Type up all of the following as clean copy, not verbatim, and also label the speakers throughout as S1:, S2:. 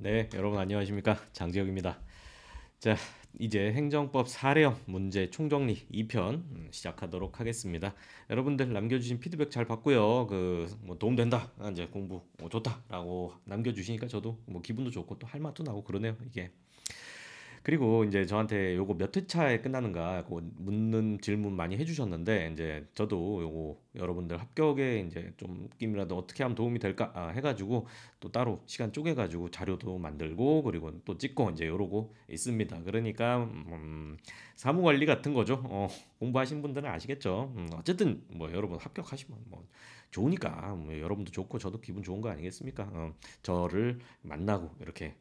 S1: 네, 여러분 안녕하십니까? 장지혁입니다. 자, 이제 행정법 사례형 문제 총정리 2편 시작하도록 하겠습니다. 여러분들 남겨주신 피드백 잘 받고요. 뭐 도움된다, 이제 공부 좋다라고 남겨주시니까 저도 뭐 기분도 좋고 또 할 맛도 나고 그러네요. 이게. 그리고 이제 저한테 요거 몇 회차에 끝나는가 그 묻는 질문 많이 해주셨는데 이제 저도 요거 여러분들 합격에 이제 좀 느낌이라도 어떻게 하면 도움이 될까 해가지고 또 따로 시간 쪼개가지고 자료도 만들고 그리고 또 찍고 이제 요러고 있습니다. 그러니까 사무 관리 같은 거죠. 공부하신 분들은 아시겠죠. 어쨌든 뭐 여러분 합격하시면 뭐 좋으니까 뭐 여러분도 좋고 저도 기분 좋은 거 아니겠습니까? 저를 만나고 이렇게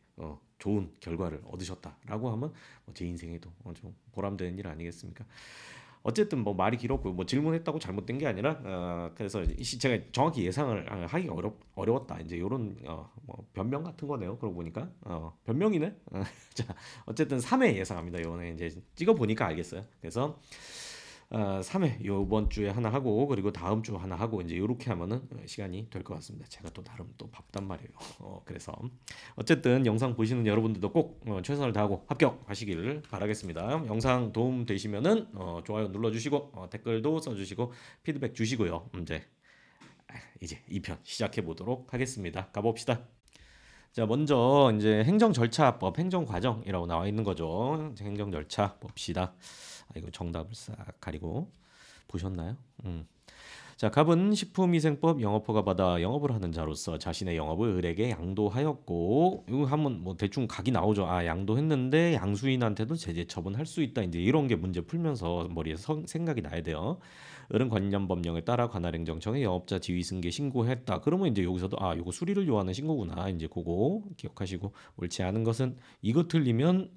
S1: 좋은 결과를 얻으셨다라고 하면 제 인생에도 좀 보람되는 일 아니겠습니까? 어쨌든 뭐 말이 길었고 뭐 질문했다고 잘못된 게 아니라 그래서 제가 정확히 예상을 하기가 어려웠다 이제 요런 뭐 변명 같은 거네요. 그러고 보니까 변명이네. 자 어쨌든 3회 예상합니다. 요번에 이제 찍어 보니까 알겠어요. 그래서 3회 요번 주에 하나 하고 그리고 다음 주 하나 하고 이제 요렇게 하면은 시간이 될 것 같습니다. 제가 또 나름 또 바쁘단 말이에요. 그래서 어쨌든 영상 보시는 여러분들도 꼭 최선을 다하고 합격하시기를 바라겠습니다. 영상 도움 되시면은 좋아요 눌러주시고 댓글도 써주시고 피드백 주시고요. 이제 2편 시작해 보도록 하겠습니다. 가봅시다. 자, 먼저 이제 행정 절차법, 행정 과정이라고 나와 있는 거죠. 행정 절차 봅시다. 이거 정답을 싹 가리고 보셨나요? 자, 갑은 식품위생법 영업허가 받아 영업을 하는 자로서 자신의 영업을 을에게 양도하였고, 이거 하면 뭐 대충 각이 나오죠. 양도했는데 양수인한테도 제재 처분할 수 있다. 이제 이런 게 문제 풀면서 머리에 생각이 나야 돼요. 을은 관련 법령에 따라 관할행정청에 영업자 지위승계 신고했다. 그러면 이제 여기서도 요거 수리를 요하는 신고구나. 이제 그거 기억하시고 옳지 않은 것은 이거 틀리면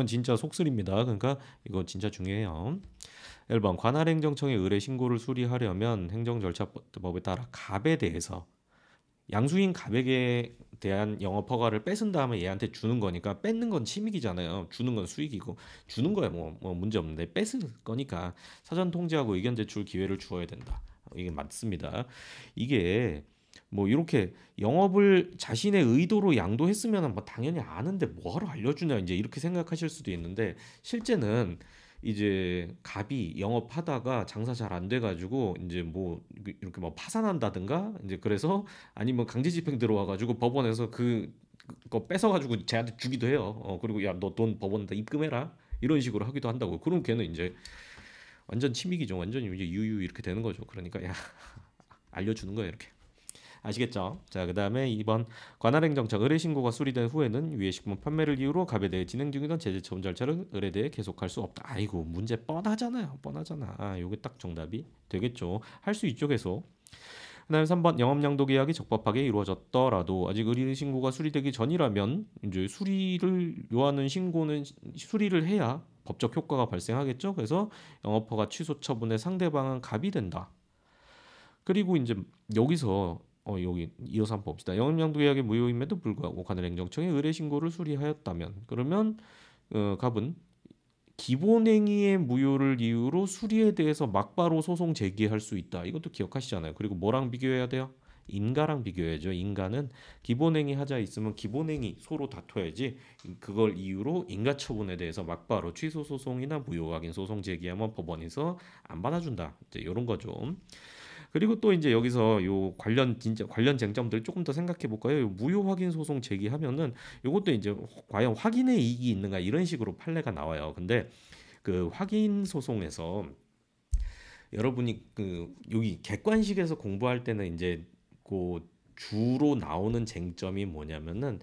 S1: 진짜 속쓰립니다. 그러니까 이거 진짜 중요해요. 1번 관할행정청에 의뢰 신고를 수리하려면 행정절차법에 따라 갑에 대해서 양수인 갑에게 대한 영업 허가를 뺏은 다음에 얘한테 주는 거니까 뺏는 건 침익이잖아요. 주는 건 수익이고 주는 거야 뭐 문제 없는데 뺏을 거니까 사전 통지하고 의견 제출 기회를 주어야 된다. 이게 맞습니다. 이게 뭐 이렇게 영업을 자신의 의도로 양도했으면 뭐 당연히 아는데 뭐하러 알려주냐 이제 이렇게 생각하실 수도 있는데 실제는 이제 갑이 영업하다가 장사 잘 안 돼가지고 이제 뭐 이렇게 뭐 파산한다든가 이제 그래서 아니면 강제집행 들어와가지고 법원에서 그거 뺏어가지고 쟤한테 주기도 해요. 그리고 야 너 돈 법원에다 입금해라 이런 식으로 하기도 한다고. 그럼 걔는 이제 완전 침익이죠. 완전 이제 유유 이렇게 되는 거죠. 그러니까 야 알려주는 거예요 이렇게. 아시겠죠? 자, 그다음에 2번 관할행정처 의뢰 신고가 수리된 후에는 위의 식품 판매를 이유로 갑에 대해 진행 중이던 제재 처분 절차를 을에 대해 계속할 수 없다. 아이고 문제 뻔하잖아요. 뻔하잖아. 요게 딱 정답이 되겠죠. 할 수 있죠 계속. 그다음에 3번 영업 양도 계약이 적법하게 이루어졌더라도 아직 의뢰 신고가 수리되기 전이라면 이제 수리를 요하는 신고는 수리를 해야 법적 효과가 발생하겠죠. 그래서 영업허가 취소 처분의 상대방은 갑이 된다. 그리고 이제 여기서 여기 이어서 한번 봅시다. 영업양도 계약의 무효임에도 불구하고 관할행정청에 의뢰 신고를 수리하였다면 그러면 갑은 기본행위의 무효를 이유로 수리에 대해서 막바로 소송 제기할 수 있다. 이것도 기억하시잖아요. 그리고 뭐랑 비교해야 돼요? 인가랑 비교해야죠. 인가는 기본행위 하자 있으면 기본행위 서로 다퉈야지 그걸 이유로 인가 처분에 대해서 막바로 취소 소송이나 무효 확인 소송 제기하면 법원에서 안 받아준다. 이제 이런 거죠. 그리고 또 이제 여기서 요 진짜 관련 쟁점들 조금 더 생각해 볼까요? 요 무효 확인 소송 제기하면은 요것도 이제 과연 확인의 이익이 있는가 이런 식으로 판례가 나와요. 근데 그 확인 소송에서 여러분이 여기 객관식에서 공부할 때는 이제 그 주로 나오는 쟁점이 뭐냐면은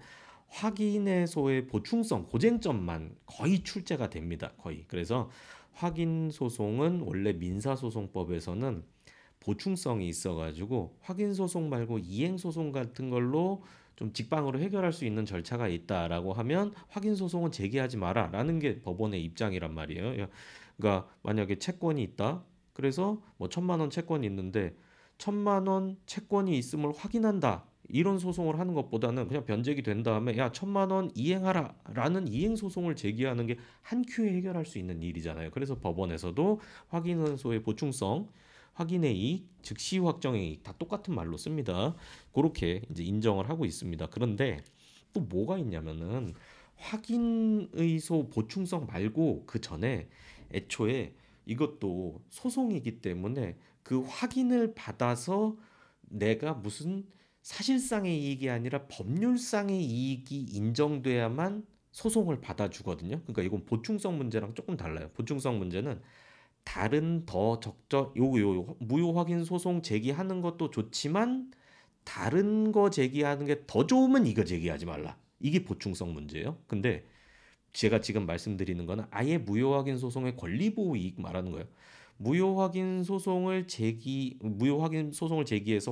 S1: 확인에서의 보충성, 고쟁점만 거의 출제가 됩니다. 거의. 그래서 확인 소송은 원래 민사소송법에서는 보충성이 있어가지고 확인 소송 말고 이행 소송 같은 걸로 좀 직방으로 해결할 수 있는 절차가 있다라고 하면 확인 소송은 제기하지 마라라는 게 법원의 입장이란 말이에요. 그러니까 만약에 채권이 있다. 그래서 뭐 1,000만 원 채권이 있는데 1,000만 원 채권이 있음을 확인한다. 이런 소송을 하는 것보다는 그냥 변제기 된 다음에 야 1,000만 원 이행하라라는 이행 소송을 제기하는 게 한 큐에 해결할 수 있는 일이잖아요. 그래서 법원에서도 확인원소의 보충성 확인의 이익, 즉시 확정의 이익 다 똑같은 말로 씁니다. 그렇게 이제 인정을 하고 있습니다. 그런데 또 뭐가 있냐면은 확인의소 보충성 말고 그 전에 애초에 이것도 소송이기 때문에 그 확인을 받아서 내가 무슨 사실상의 이익이 아니라 법률상의 이익이 인정돼야만 소송을 받아주거든요. 그러니까 이건 보충성 문제랑 조금 달라요. 보충성 문제는 다른 더 적절 요 무효 확인 소송 제기하는 것도 좋지만 다른 거 제기하는 게 더 좋으면 이거 제기하지 말라. 이게 보충성 문제예요. 근데 제가 지금 말씀드리는 거는 아예 무효 확인 소송의 권리 보호 이익 말하는 거예요. 무효 확인 소송을 제기해서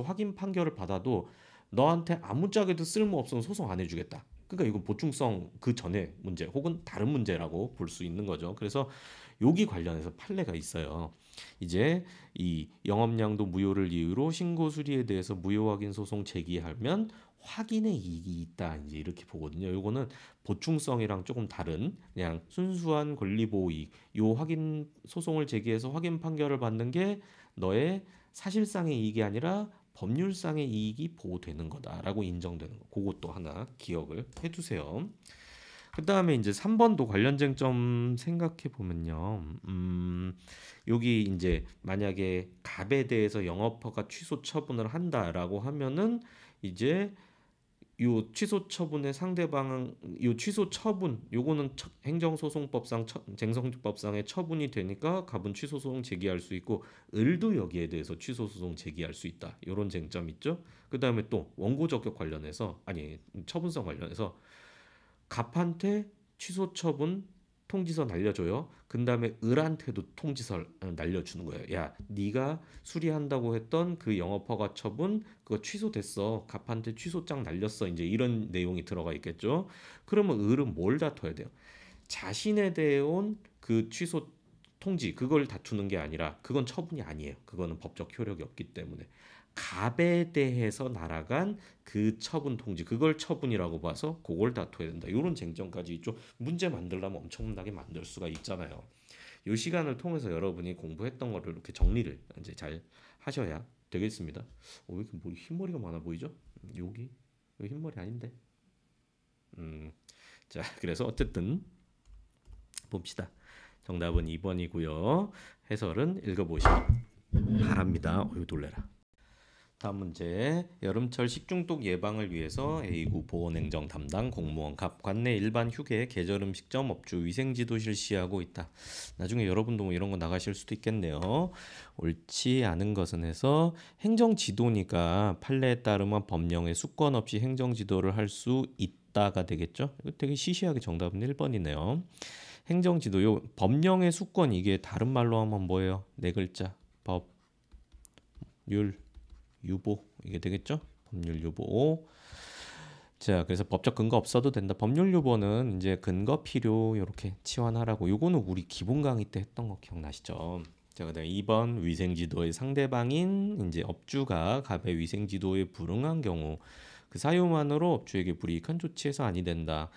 S1: 확인 판결을 받아도 너한테 아무짝에도 쓸모 없으면 소송 안 해주겠다. 그러니까 이건 보충성 그 전에 문제 혹은 다른 문제라고 볼 수 있는 거죠. 그래서 여기 관련해서 판례가 있어요. 이제 이 영업량도 무효를 이유로 신고 수리에 대해서 무효 확인 소송 제기하면 확인의 이익이 있다. 이제 이렇게 보거든요. 요거는 보충성이랑 조금 다른 그냥 순수한 권리 보호 이익. 요 확인 소송을 제기해서 확인 판결을 받는 게 너의 사실상의 이익이 아니라 법률상의 이익이 보호되는 거다라고 인정되는 거. 그것도 하나 기억을 해두세요. 그 다음에 이제 3번도 관련 쟁점 생각해 보면요. 여기 이제 만약에 갑에 대해서 영업허가 취소 처분을 한다라고 하면은 이제 요 취소 처분의 상대방은 요 취소 처분 요거는 행정소송법상 쟁송법상의 처분이 되니까 갑은 취소 소송 제기할 수 있고 을도 여기에 대해서 취소 소송 제기할 수 있다. 요런 쟁점 있죠. 그다음에 또 원고 적격 관련해서 아니 처분성 관련해서 갑한테 취소 처분 통지서 날려줘요. 그 다음에 을한테도 통지서 날려주는 거예요. 야, 네가 수리한다고 했던 그 영업허가 처분 그거 취소됐어. 갑한테 취소장 날렸어. 이제 이런 내용이 들어가 있겠죠. 그러면 을은 뭘 다퉈야 돼요? 자신에 대해 온 그 취소 통지 그걸 다투는 게 아니라 그건 처분이 아니에요. 그거는 법적 효력이 없기 때문에 갑에 대해서 날아간 그 처분 통지 그걸 처분이라고 봐서 그걸 다퉈야 된다. 이런 쟁점까지 있죠. 문제 만들려면 엄청나게 만들 수가 있잖아요. 이 시간을 통해서 여러분이 공부했던 거를 이렇게 정리를 이제 잘 하셔야 되겠습니다. 왜 이렇게 머리 흰머리가 많아 보이죠? 여기 흰머리 아닌데. 자, 그래서 어쨌든 봅시다. 정답은 2번이고요. 해설은 읽어보시기 바랍니다. 어휴 놀래라. 다음 문제. 여름철 식중독 예방을 위해서 A구 보건행정 담당 공무원 갑 관내 일반 휴게 계절 음식점 업주 위생지도 실시하고 있다. 나중에 여러분도 뭐 이런 거 나가실 수도 있겠네요. 옳지 않은 것은 해서 행정지도니까 판례에 따르면 법령에 수권 없이 행정지도를 할 수 있다가 되겠죠. 이거 되게 시시하게 정답은 1번이네요. 행정지도 요 법령의 수권 이게 다른 말로 하면 뭐예요? 네 글자. 법, 율, 유보 이게 되겠죠? 법률 유보. 자, 그래서 법적 근거 없어도 된다. 법률 유보는 이제 근거 필요 이렇게 치환하라고. 요거는 우리 기본 강의 때 했던 거 기억나시죠? 자, 그다음 2번 위생지도의 상대방인 이제 업주가 갑의 위생지도에 불응한 경우 그 사유만으로 업주에게 불이익한 조치해서 아니 된다.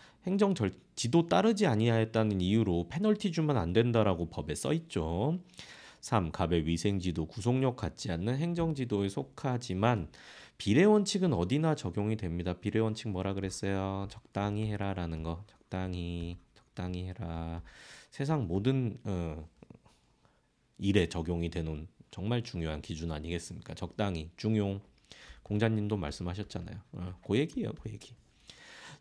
S1: 지도 따르지 아니하였다는 이유로 페널티 주면 안 된다라고 법에 써 있죠. 3. 갑의 위생지도 구속력 갖지 않는 행정지도에 속하지만 비례 원칙은 어디나 적용이 됩니다. 비례 원칙 뭐라 그랬어요? 적당히 해라라는 거. 적당히 해라. 세상 모든 일에 적용이 되는 정말 중요한 기준 아니겠습니까? 적당히 중용. 공자님도 말씀하셨잖아요. 그 얘기예요, 그 얘기.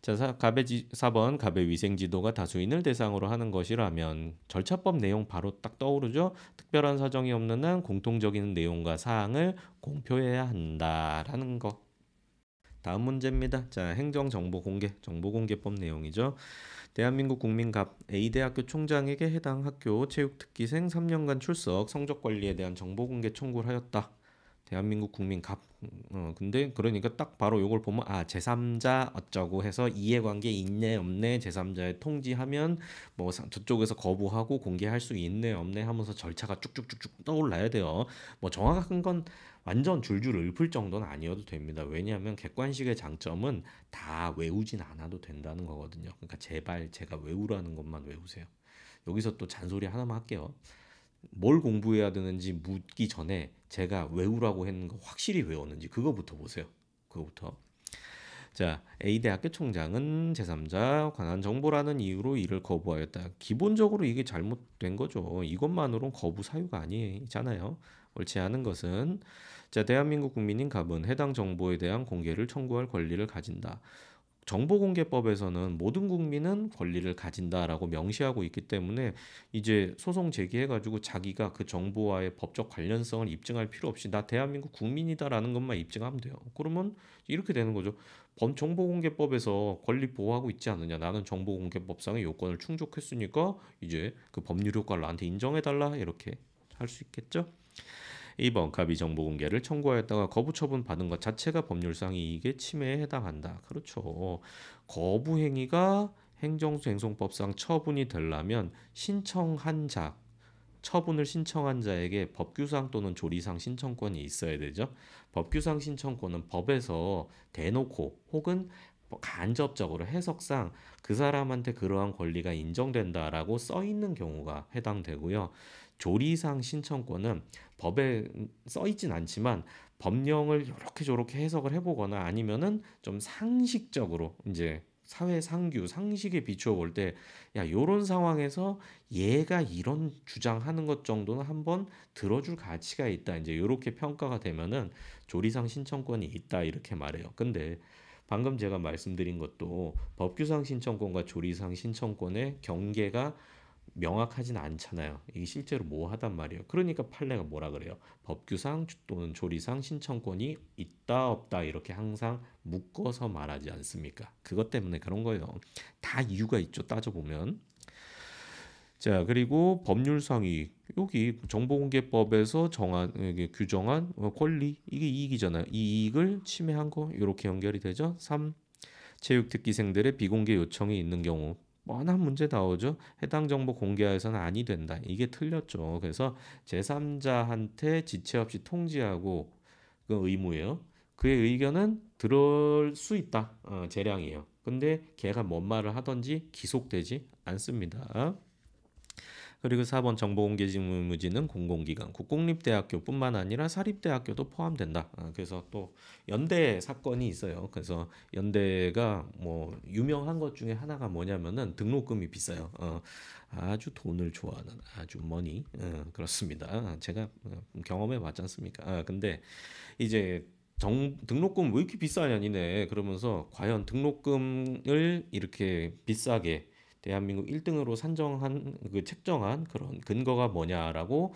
S1: 자, 4번 갑의 위생지도가 다수인을 대상으로 하는 것이라면 절차법 내용 바로 딱 떠오르죠. 특별한 사정이 없는 한 공통적인 내용과 사항을 공표해야 한다라는 거. 다음 문제입니다. 자, 정보공개법 내용이죠. 대한민국 국민 갑 A대학교 총장에게 해당 학교 체육특기생 3년간 출석 성적 관리에 대한 정보공개 청구를 하였다. 대한민국 국민 갑 근데 그러니까 딱 바로 요걸 보면 제3자 어쩌고 해서 이해관계 있네 없네 제3자에 통지하면 뭐 저쪽에서 거부하고 공개할 수 있네 없네 하면서 절차가 쭉쭉쭉쭉 떠올라야 돼요. 뭐 정확한 건 완전 줄줄 읊을 정도는 아니어도 됩니다. 왜냐하면 객관식의 장점은 다 외우진 않아도 된다는 거거든요. 그러니까 제발 제가 외우라는 것만 외우세요. 여기서 또 잔소리 하나만 할게요. 뭘 공부해야 되는지 묻기 전에 제가 외우라고 했는 거 확실히 외웠는지 그거부터 보세요. 그거부터. 자, A 대학교 총장은 제3자 관한 정보라는 이유로 이를 거부하였다. 기본적으로 이게 잘못된 거죠. 이것만으로는 거부 사유가 아니잖아요. 옳지 않은 것은 자, 대한민국 국민인 갑은 해당 정보에 대한 공개를 청구할 권리를 가진다. 정보공개법에서는 모든 국민은 권리를 가진다라고 명시하고 있기 때문에 이제 소송 제기해가지고 자기가 그 정보와의 법적 관련성을 입증할 필요 없이 나 대한민국 국민이다라는 것만 입증하면 돼요. 그러면 이렇게 되는 거죠. 정보공개법에서 권리 보호하고 있지 않느냐. 나는 정보공개법상의 요건을 충족했으니까 이제 그 법률 효과를 나한테 인정해달라 이렇게 할 수 있겠죠. 2번 갑이 정보 공개를 청구하였다가 거부 처분 받은 것 자체가 법률상 이익의 침해에 해당한다. 그렇죠. 거부 행위가 행정수행송법상 처분이 되려면 신청한 자, 처분을 신청한 자에게 법규상 또는 조리상 신청권이 있어야 되죠. 법규상 신청권은 법에서 대놓고 혹은 간접적으로 해석상 그 사람한테 그러한 권리가 인정된다라고 써 있는 경우가 해당되고요. 조리상 신청권은 법에 써 있진 않지만 법령을 이렇게 저렇게 해석을 해보거나 아니면은 좀 상식적으로 이제 사회 상규 상식에 비추어 볼 때 야 요런 상황에서 얘가 이런 주장하는 것 정도는 한번 들어줄 가치가 있다 이제 요렇게 평가가 되면은 조리상 신청권이 있다 이렇게 말해요. 근데 방금 제가 말씀드린 것도 법규상 신청권과 조리상 신청권의 경계가 명확하진 않잖아요. 이게 실제로 뭐 하단 말이에요. 그러니까 판례가 뭐라 그래요? 법규상 또는 조리상 신청권이 있다 없다 이렇게 항상 묶어서 말하지 않습니까? 그것 때문에 그런 거예요. 다 이유가 있죠. 따져보면. 자, 그리고 법률상이 여기 정보공개법에서 정한 이게 규정한 권리 이게 이익이잖아요. 이 이익을 침해한 거 이렇게 연결이 되죠. 3. 체육특기생들의 비공개 요청이 있는 경우 뻔한 문제 나오죠. 해당 정보 공개해서는 아니 된다. 이게 틀렸죠. 그래서 제3자한테 지체 없이 통지하고 그 의무예요. 그의 의견은 들을 수 있다. 재량이에요. 근데 걔가 뭔 말을 하든지 기속되지 않습니다. 그리고 4번 정보공개직무유무지는 공공기관, 국공립대학교뿐만 아니라 사립대학교도 포함된다. 그래서 또 연대 사건이 있어요. 그래서 연대가 뭐 유명한 것 중에 하나가 뭐냐면은 등록금이 비싸요. 아주 돈을 좋아하는 아주 머니 그렇습니다. 제가 경험해 봤지 않습니까? 근데 이제 등록금 왜 이렇게 비싸냐 니네 그러면서 과연 등록금을 이렇게 비싸게 대한민국 1등으로 산정한 그 책정한 그런 근거가 뭐냐라고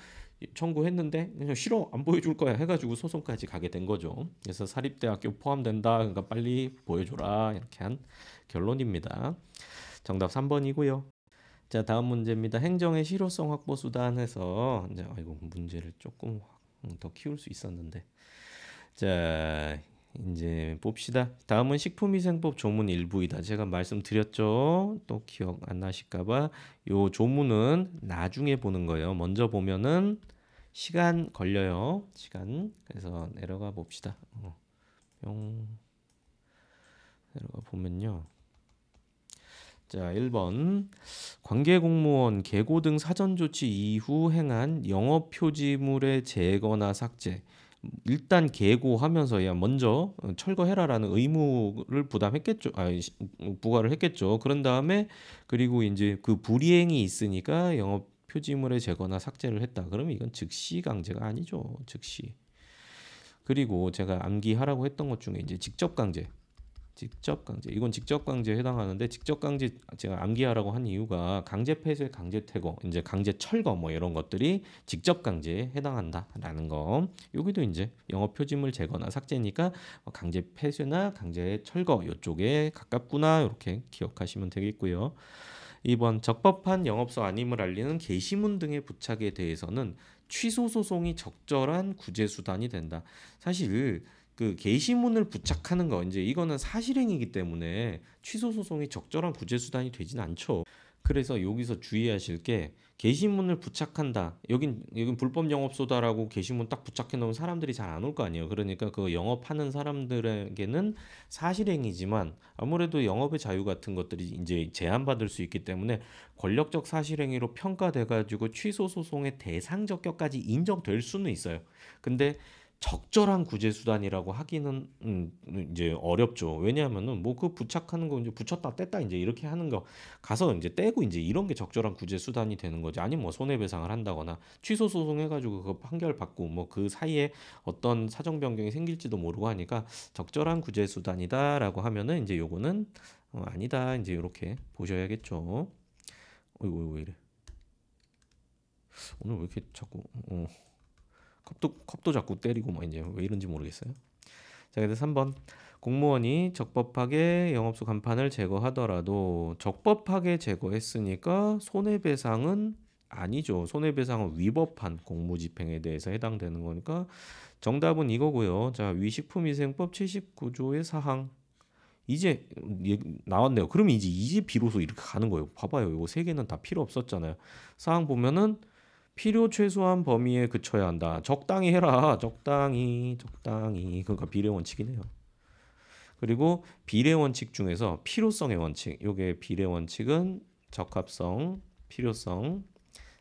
S1: 청구했는데 그냥 싫어 안 보여줄 거야 해가지고 소송까지 가게 된 거죠. 그래서 사립대학교 포함된다. 그러니까 빨리 보여줘라 이렇게 한 결론입니다. 정답 3번이고요. 자 다음 문제입니다. 행정의 실효성 확보 수단에서 이제 아이고 문제를 조금 더 키울 수 있었는데 자 이제 봅시다. 다음은 식품위생법 조문 일부이다. 제가 말씀드렸죠. 또 기억 안 나실까봐 요 조문은 나중에 보는 거예요. 먼저 보면은 시간 걸려요. 시간. 그래서 내려가 봅시다. 뿅 내려가 보면요. 자, 1번 관계공무원 계고 등 사전 조치 이후 행한 영업 표지물의 제거나 삭제. 일단 계고하면서 야 먼저 철거해라라는 의무를 부담했겠죠. 부과를 했겠죠. 그런 다음에 그리고 이제 그 불이행이 있으니까 영업 표지물의 제거나 삭제를 했다. 그러면 이건 즉시 강제가 아니죠. 즉시. 그리고 제가 암기하라고 했던 것 중에 이제 직접 강제. 직접 강제. 이건 직접 강제에 해당하는데 직접 강제 제가 암기하라고 한 이유가 강제 폐쇄, 강제 퇴거, 이제 강제 철거 뭐 이런 것들이 직접 강제에 해당한다라는 거. 여기도 이제 영업 표지물 제거나 삭제니까 강제 폐쇄나 강제 철거 이쪽에 가깝구나 이렇게 기억하시면 되겠고요. 2번 적법한 영업소 아님을 알리는 게시문 등의 부착에 대해서는 취소 소송이 적절한 구제 수단이 된다. 사실 그 게시문을 부착하는 거 이제 이거는 사실행위이기 때문에 취소 소송이 적절한 구제 수단이 되진 않죠. 그래서 여기서 주의하실 게 게시문을 부착한다. 여긴 불법 영업소다라고 게시문 딱 부착해 놓으면 사람들이 잘 안 올 거 아니에요. 그러니까 그 영업하는 사람들에게는 사실행위지만 아무래도 영업의 자유 같은 것들이 이제 제한받을 수 있기 때문에 권력적 사실행위로 평가돼 가지고 취소 소송의 대상 적격까지 인정될 수는 있어요. 근데 적절한 구제 수단이라고 하기는 이제 어렵죠. 왜냐하면은 뭐 그 부착하는 거 이제 붙였다 뗐다 이제 이렇게 하는 거 가서 이제 떼고 이제 이런 게 적절한 구제 수단이 되는 거지. 아니면 뭐 손해배상을 한다거나 취소 소송해가지고 그 판결 받고 뭐 그 사이에 어떤 사정 변경이 생길지도 모르고 하니까 적절한 구제 수단이다라고 하면은 이제 요거는 아니다 이제 이렇게 보셔야겠죠. 어이구 왜 이래? 오늘 왜 이렇게 자꾸 컵도 자꾸 때리고 뭐 이제 왜 이런지 모르겠어요. 자, 그래서 3번 공무원이 적법하게 영업소 간판을 제거하더라도 적법하게 제거했으니까 손해배상은 아니죠. 손해배상은 위법한 공무집행에 대해서 해당되는 거니까 정답은 이거고요. 자, 위식품위생법 79조의 사항 이제 나왔네요. 그러면 이제 비로소 이렇게 가는 거예요. 봐봐요. 이거 세 개는 다 필요 없었잖아요. 사항 보면은 필요 최소한 범위에 그쳐야 한다. 적당히 해라. 적당히. 그러니까 비례 원칙이네요. 그리고 비례 원칙 중에서 필요성의 원칙. 요게 비례 원칙은 적합성, 필요성,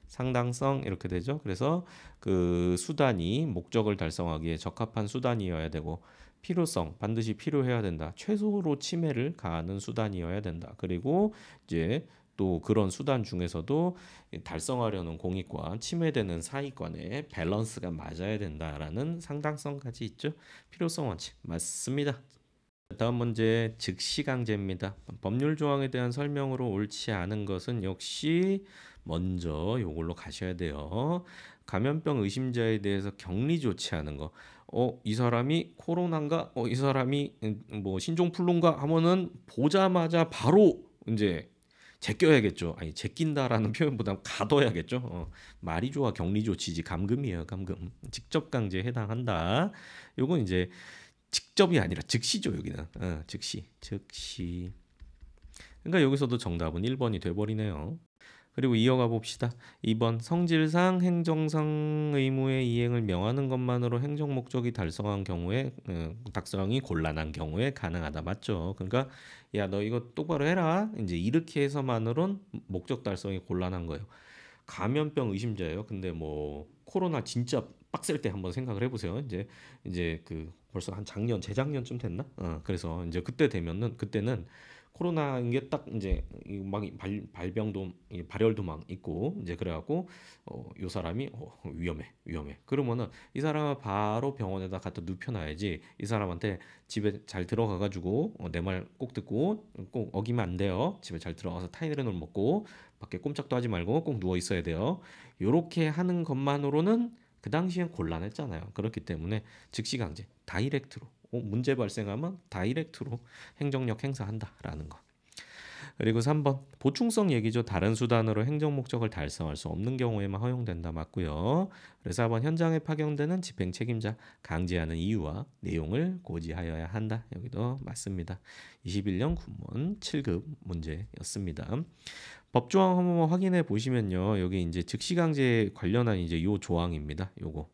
S1: 상당성 이렇게 되죠. 그래서 그 수단이 목적을 달성하기에 적합한 수단이어야 되고 필요성 반드시 필요해야 된다. 최소로 침해를 가하는 수단이어야 된다. 그리고 이제 또 그런 수단 중에서도 달성하려는 공익과 침해되는 사익간의 밸런스가 맞아야 된다라는 상당성까지 있죠. 필요성 원칙 맞습니다. 다음 문제 즉시강제입니다. 법률 조항에 대한 설명으로 옳지 않은 것은 역시 먼저 요걸로 가셔야 돼요. 감염병 의심자에 대해서 격리 조치하는 거. 이 사람이 코로나인가? 이 사람이 뭐 신종플루인가 하면은 보자마자 바로 이제 제껴야겠죠. 아니 제낀다라는 표현보다 가둬야겠죠. 말이 좋아 격리 조치지 감금이에요. 감금. 직접 강제에 해당한다. 요건 이제 직접이 아니라 즉시죠 여기는. 즉시. 그러니까 여기서도 정답은 1번이 돼버리네요. 그리고 이어가 봅시다. 2번 성질상 행정상 의무의 이행을 명하는 것만으로 행정 목적이 달성한 경우에 달성이 곤란한 경우에 가능하다. 맞죠? 그러니까 야 너 이거 똑바로 해라. 이제 이렇게 해서만으론 목적 달성이 곤란한 거예요. 감염병 의심자예요. 근데 뭐 코로나 진짜 빡셀 때 한번 생각을 해보세요. 이제 그 벌써 한 작년 재작년쯤 됐나? 그래서 이제 그때 되면은 그때는 코로나인 게 딱 이제 막 발병도 발열도 막 있고 이제 그래갖고 요 사람이 위험해 그러면은 이 사람을 바로 병원에다 갖다 눕혀놔야지. 이 사람한테 집에 잘 들어가가지고 내 말 꼭 듣고 꼭 어기면 안 돼요. 집에 잘 들어가서 타이레놀 먹고 밖에 꼼짝도 하지 말고 꼭 누워 있어야 돼요. 요렇게 하는 것만으로는 그 당시엔 곤란했잖아요. 그렇기 때문에 즉시 강제 다이렉트로 문제 발생하면 다이렉트로 행정력 행사한다라는 거. 그리고 3번 보충성 얘기죠. 다른 수단으로 행정 목적을 달성할 수 없는 경우에만 허용된다. 맞고요. 그래서 4번 현장에 파견되는 집행 책임자 강제하는 이유와 내용을 고지하여야 한다. 여기도 맞습니다. 21년 군문 7급 문제였습니다. 법조항 한번 확인해 보시면요. 여기 이제 즉시강제 관련한 이제 요 조항입니다. 요거.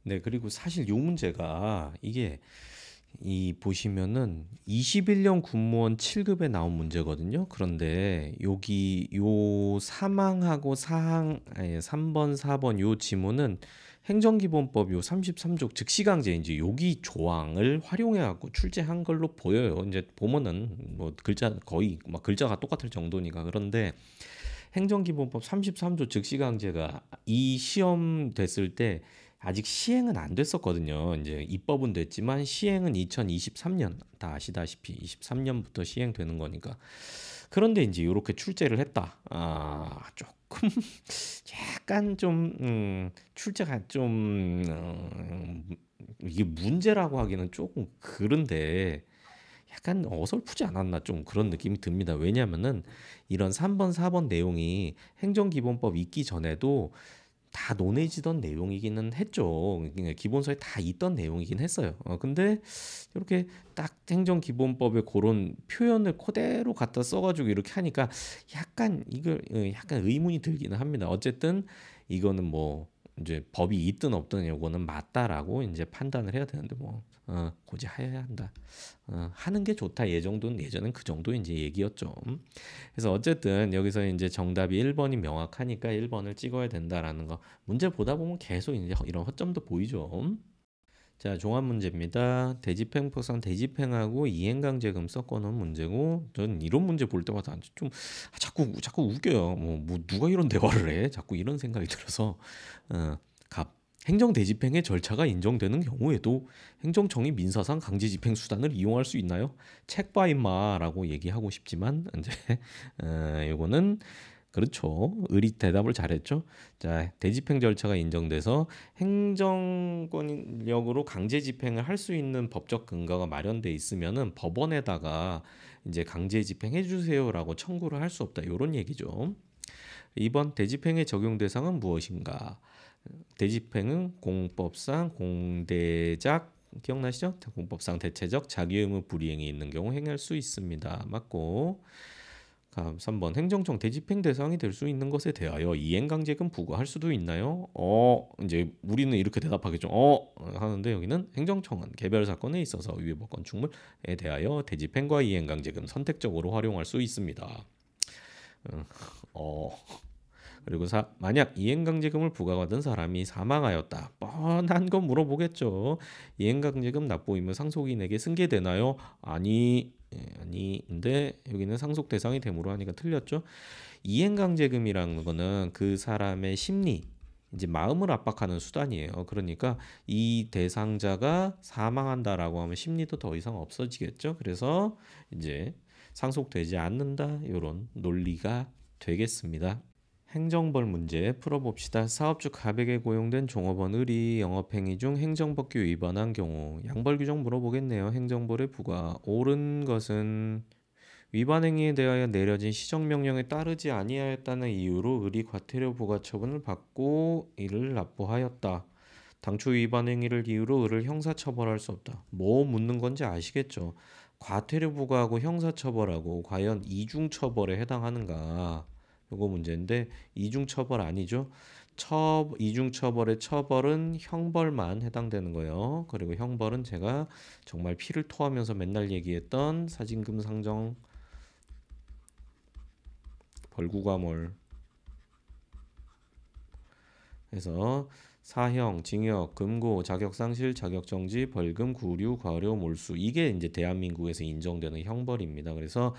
S1: 네, 그리고 사실 요 문제가 이게 이 보시면은 21년 군무원 7급에 나온 문제거든요. 그런데 여기 요 사망하고 사항 3번, 4번 요 지문은 행정기본법 요 33조 즉시강제 이제 여기 조항을 활용해 갖고 출제한 걸로 보여요. 이제 보면은 뭐 글자 거의 막 글자가 똑같을 정도니까. 그런데 행정기본법 33조 즉시강제가 이 시험 됐을 때 아직 시행은 안 됐었거든요. 이제 입법은 됐지만 시행은 2023년 다 아시다시피 23년부터 시행되는 거니까. 그런데 이제 이렇게 출제를 했다. 조금 약간 좀 출제가 좀 이게 문제라고 하기는 조금 그런데 약간 어설프지 않았나 좀 그런 느낌이 듭니다. 왜냐하면은 이런 3번, 4번 내용이 행정기본법 있기 전에도 다 논해지던 내용이기는 했죠. 기본서에 다 있던 내용이긴 했어요. 근데 이렇게 딱 행정기본법에 그런 표현을 그대로 갖다 써가지고 이렇게 하니까 약간 이걸 약간 의문이 들기는 합니다. 어쨌든 이거는 뭐 이제 법이 있든 없든 요거는 맞다라고 이제 판단을 해야 되는데 뭐 고지해야 한다. 하는 게 좋다. 예전엔 그 정도 이제 얘기였죠. 그래서 어쨌든 여기서 이제 정답이 1번이 명확하니까 1번을 찍어야 된다라는 거. 문제 보다 보면 계속 이제 이런 허점도 보이죠. 자, 종합 문제입니다. 대집행법상 대집행하고 이행강제금 섞어놓은 문제고, 전 이런 문제 볼 때마다 좀 자꾸 웃겨요. 뭐 누가 이런 대화를 해? 자꾸 이런 생각이 들어서 갑 행정 대집행의 절차가 인정되는 경우에도 행정청이 민사상 강제 집행 수단을 이용할 수 있나요? 책 봐 임마라고 얘기하고 싶지만 이제 요거는 그렇죠. 의리 대답을 잘했죠. 자, 대집행 절차가 인정돼서 행정권력으로 강제 집행을 할 수 있는 법적 근거가 마련돼 있으면은 법원에다가 이제 강제 집행해 주세요라고 청구를 할 수 없다. 요런 얘기죠. 2번 대집행의 적용 대상은 무엇인가? 대집행은 공법상 공대작 기억나시죠? 공법상 대체적 자기 의무 불이행이 있는 경우 행할 수 있습니다. 맞고. 다음 3번 행정청 대집행 대상이 될 수 있는 것에 대하여 이행강제금 부과할 수도 있나요? 이제 우리는 이렇게 대답하겠죠. 하는데 여기는 행정청은 개별 사건에 있어서 위법건 충물에 대하여 대집행과 이행강제금 선택적으로 활용할 수 있습니다. 어, 그리고 만약 이행강제금을 부과받은 사람이 사망하였다. 뻔한 건 물어보겠죠. 이행강제금 납부이면 상속인에게 승계되나요? 아니인데 여기는 상속 대상이 됨으로 하니까 틀렸죠. 이행강제금이라는 거는 그 사람의 심리, 이제 마음을 압박하는 수단이에요. 그러니까 이 대상자가 사망한다라고 하면 심리도 더 이상 없어지겠죠. 그래서 이제 상속되지 않는다. 이런 논리가 되겠습니다. 행정벌 문제 풀어봅시다. 사업주 가백에 고용된 종업원 을이 영업행위 중 행정법규 위반한 경우 양벌 규정 물어보겠네요. 행정벌의 부과 옳은 것은 위반 행위에 대하여 내려진 시정명령에 따르지 아니하였다는 이유로 을이 과태료 부과 처분을 받고 이를 납부하였다. 당초 위반 행위를 이유로 을을 형사처벌할 수 없다. 뭐 묻는 건지 아시겠죠? 과태료 부과하고 형사처벌하고 과연 이중처벌에 해당하는가? 요거 문제인데 이중처벌 아니죠. 이중처벌의 처벌은 형벌만 해당되는 거예요. 그리고 형벌은 제가 정말 피를 토하면서 맨날 얘기했던 사징금 상정 벌구가몰 해서 사형, 징역, 금고, 자격상실, 자격정지, 벌금, 구류, 과료, 몰수 이게 이제 대한민국에서 인정되는 형벌입니다. 그래서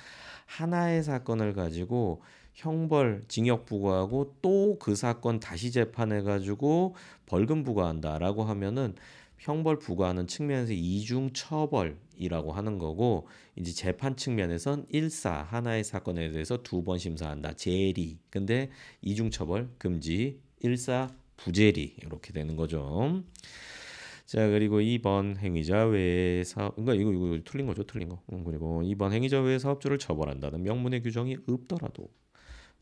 S1: 하나의 사건을 가지고 형벌, 징역 부과하고 또 그 사건 다시 재판해 가지고 벌금 부과한다라고 하면은 형벌 부과하는 측면에서 이중 처벌이라고 하는 거고 이제 재판 측면에선 일사 하나의 사건에 대해서 두 번 심사한다. 재리. 근데 이중 처벌 금지 일사 부재리 이렇게 되는 거죠. 자, 그리고 2번 행위자 외의 사업 그러니까 이거 틀린 거죠. 틀린 거. 그리고 2번 행위자 외의 사업주를 처벌한다는 명문의 규정이 없더라도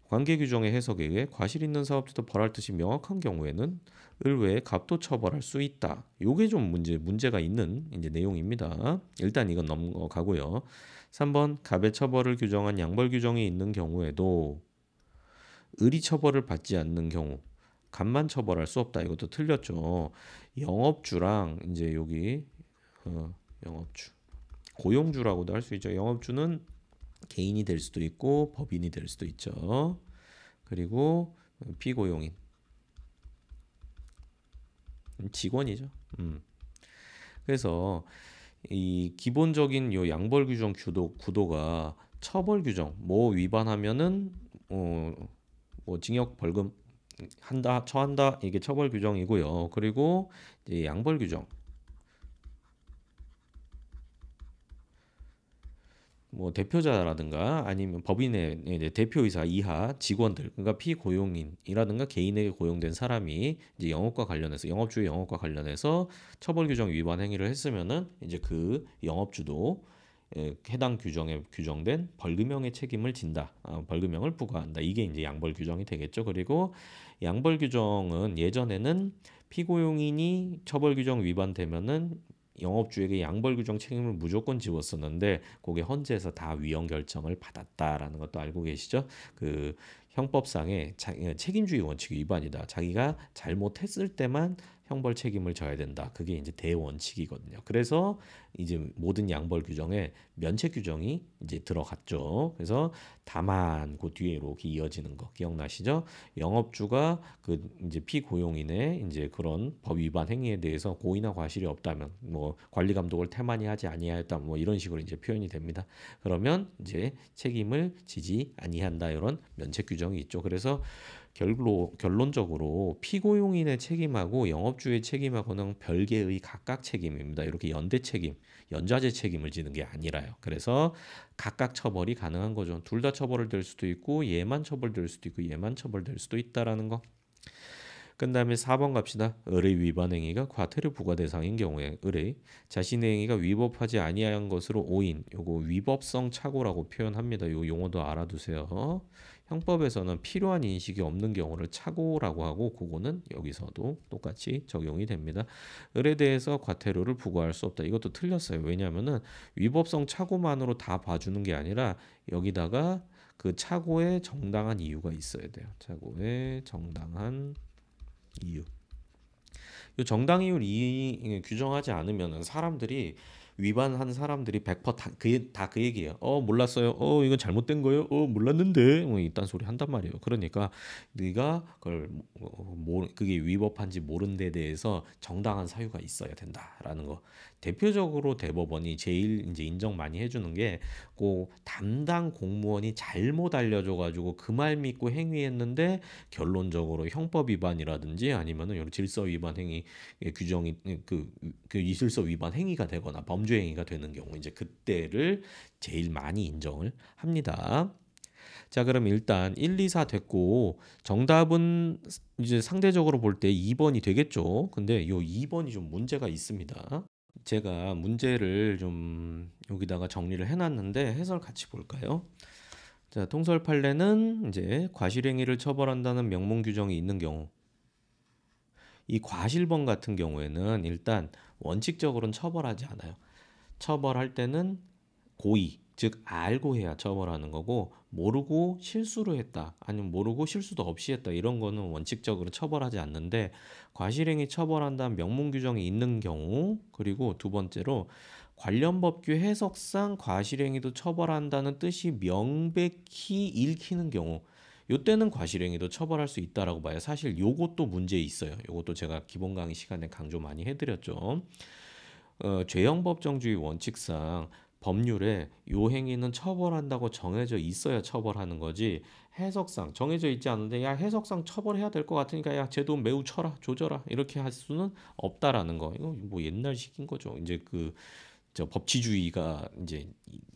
S1: 관계 규정의 해석에 의해 과실 있는 사업주도 벌할 뜻이 명확한 경우에는 의외에 갑도 처벌할 수 있다. 요게 좀 문제가 있는 이제 내용입니다. 일단 이건 넘어가고요. 3번 갑의 처벌을 규정한 양벌 규정이 있는 경우에도 의리 처벌을 받지 않는 경우 갑만 처벌할 수 없다. 이것도 틀렸죠. 영업주랑 이제 여기 영업주 고용주라고도 할 수 있죠. 영업주는 개인이 될 수도 있고 법인이 될 수도 있죠. 그리고 피고용인 직원이죠. 그래서 이 기본적인 요 양벌 규정 구도가 처벌 규정 뭐 위반하면은 뭐 징역 벌금 한다 처한다 이게 처벌 규정이고요. 그리고 이제 양벌 규정 뭐 대표자라든가 아니면 법인의 대표이사 이하 직원들 그러니까 피고용인이라든가 개인에게 고용된 사람이 이제 영업과 관련해서 영업주의 영업과 관련해서 처벌 규정 위반 행위를 했으면은 이제 그 영업주도 해당 규정에 규정된 벌금형의 책임을 진다. 벌금형을 부과한다. 이게 이제 양벌 규정이 되겠죠. 그리고 양벌 규정은 예전에는 피고용인이 처벌 규정 위반되면은 영업주에게 양벌 규정 책임을 무조건 지웠었는데 그게 헌재에서 다 위헌 결정을 받았다라는 것도 알고 계시죠? 그 형법상의 책임주의 원칙 위반이다. 자기가 잘못했을 때만 형벌 책임을 져야 된다. 그게 이제 대원칙이거든요. 그래서 이제 모든 양벌 규정에 면책 규정이 이제 들어갔죠. 그래서 다만 그 뒤에 이렇게 이어지는 거 기억나시죠? 영업주가 그 이제 피고용인의 이제 그런 법 위반 행위에 대해서 고의나 과실이 없다면 뭐 관리 감독을 태만히 하지 아니하였다 뭐 이런 식으로 이제 표현이 됩니다. 그러면 이제 책임을 지지 아니한다 이런 면책 규정이 있죠. 그래서 결론적으로 피고용인의 책임하고 영업주의 책임하고는 별개의 각각 책임입니다. 이렇게 연대 책임, 연좌제 책임을 지는 게 아니라요. 그래서 각각 처벌이 가능한 거죠. 둘 다 처벌을 될 수도 있고 얘만 처벌될 수도 있고 얘만 처벌될 수도 있다라는 거. 그다음에 4번 갑시다. 의뢰 위반 행위가 과태료 부과 대상인 경우에 의뢰 자신의 행위가 위법하지 아니한 것으로 오인 요거 위법성 착오라고 표현합니다. 요 용어도 알아두세요. 형법에서는 필요한 인식이 없는 경우를 착오라고 하고 그거는 여기서도 똑같이 적용이 됩니다. 을에 대해서 과태료를 부과할 수 없다. 이것도 틀렸어요. 왜냐하면은 위법성 착오만으로 다 봐주는 게 아니라 여기다가 그 착오에 정당한 이유가 있어야 돼요. 착오에 정당한 이유. 이 정당 이유를 규정하지 않으면은 사람들이 위반한 사람들이 100%다그 얘기예요. 몰랐어요. 이건 잘못된 거예요. 몰랐는데 뭐 이딴 소리 한단 말이에요. 그러니까 네가 그걸 그게 위법한지 모른 데 대해서 정당한 사유가 있어야 된다라는 거. 대표적으로 대법원이 제일 이제 인정 많이 해주는 게 그 담당 공무원이 잘못 알려줘가지고 그 말 믿고 행위했는데 결론적으로 형법 위반이라든지 아니면은 이런 질서 위반 행위 규정이 그 이질서 위반 행위가 되거나 범죄 행위가 되는 경우 이제 그때를 제일 많이 인정을 합니다. 자, 그럼 일단 1, 2, 4 됐고 정답은 이제 상대적으로 볼 때 2번이 되겠죠. 근데 요 2번이 좀 문제가 있습니다. 제가 문제를 좀 여기다가 정리를 해놨는데 해설 같이 볼까요? 자, 통설 판례는 이제 과실행위를 처벌한다는 명문 규정이 있는 경우 이 과실범 같은 경우에는 일단 원칙적으로는 처벌하지 않아요. 처벌할 때는 고의, 즉 알고 해야 처벌하는 거고 모르고 실수로 했다. 아니면 모르고 실수도 없이 했다. 이런 거는 원칙적으로 처벌하지 않는데 과실행위 처벌한다는 명문 규정이 있는 경우 그리고 두 번째로 관련 법규 해석상 과실행위도 처벌한다는 뜻이 명백히 읽히는 경우 요때는 과실행위도 처벌할 수 있다라고 봐요. 사실 요것도 문제 있어요. 요것도 제가 기본 강의 시간에 강조 많이 해드렸죠. 죄형법정주의 원칙상 법률에 요 행위는 처벌한다고 정해져 있어야 처벌하는 거지 해석상 정해져 있지 않은데 야 해석상 처벌해야 될 것 같으니까 야 쟤 돈 매우 쳐라 조져라 이렇게 할 수는 없다라는 거. 이거 뭐 옛날식인 거죠. 이제 그 저 법치주의가 이제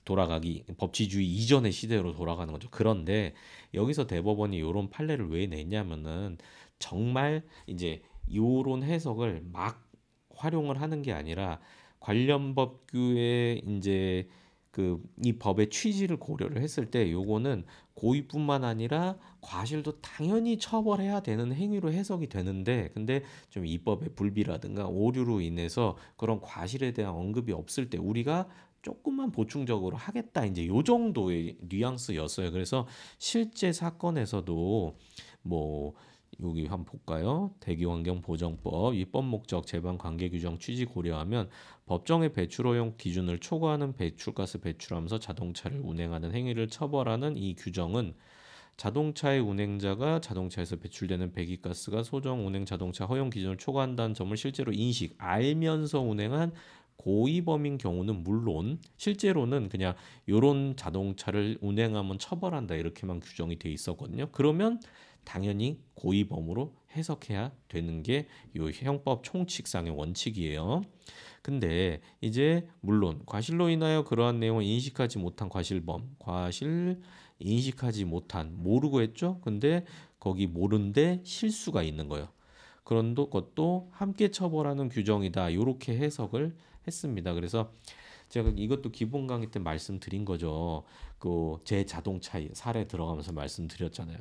S1: 돌아가기 법치주의 이전의 시대로 돌아가는 거죠. 그런데 여기서 대법원이 요런 판례를 왜 냈냐면은 정말 이제 요런 해석을 막 활용을 하는 게 아니라 관련 법규의 이제 그 이 법의 취지를 고려를 했을 때 요거는 고의뿐만 아니라 과실도 당연히 처벌해야 되는 행위로 해석이 되는데 근데 좀 입법의 불비라든가 오류로 인해서 그런 과실에 대한 언급이 없을 때 우리가 조금만 보충적으로 하겠다 이제 요 정도의 뉘앙스였어요. 그래서 실제 사건에서도 뭐 여기 한번 볼까요? 대기환경보정법 입법 목적 제반 관계 규정 취지 고려하면 법정의 배출 허용 기준을 초과하는 배출가스 배출하면서 자동차를 운행하는 행위를 처벌하는 이 규정은 자동차의 운행자가 자동차에서 배출되는 배기가스가 소정 운행 자동차 허용 기준을 초과한다는 점을 실제로 알면서 운행한 고의범인 경우는 물론 실제로는 그냥 요런 자동차를 운행하면 처벌한다 이렇게만 규정이 돼 있었거든요. 그러면 당연히 고의범으로 해석해야 되는 게 요 형법 총칙상의 원칙이에요. 근데 이제 물론 과실로 인하여 그러한 내용을 인식하지 못한 과실범, 과실 인식하지 못한 모르고 했죠. 근데 거기 모른데 실수가 있는 거예요. 그런 것도 함께 처벌하는 규정이다. 요렇게 해석을 했습니다. 그래서 제가 이것도 기본 강의 때 말씀드린 거죠. 그 제 자동차 사례 들어가면서 말씀드렸잖아요.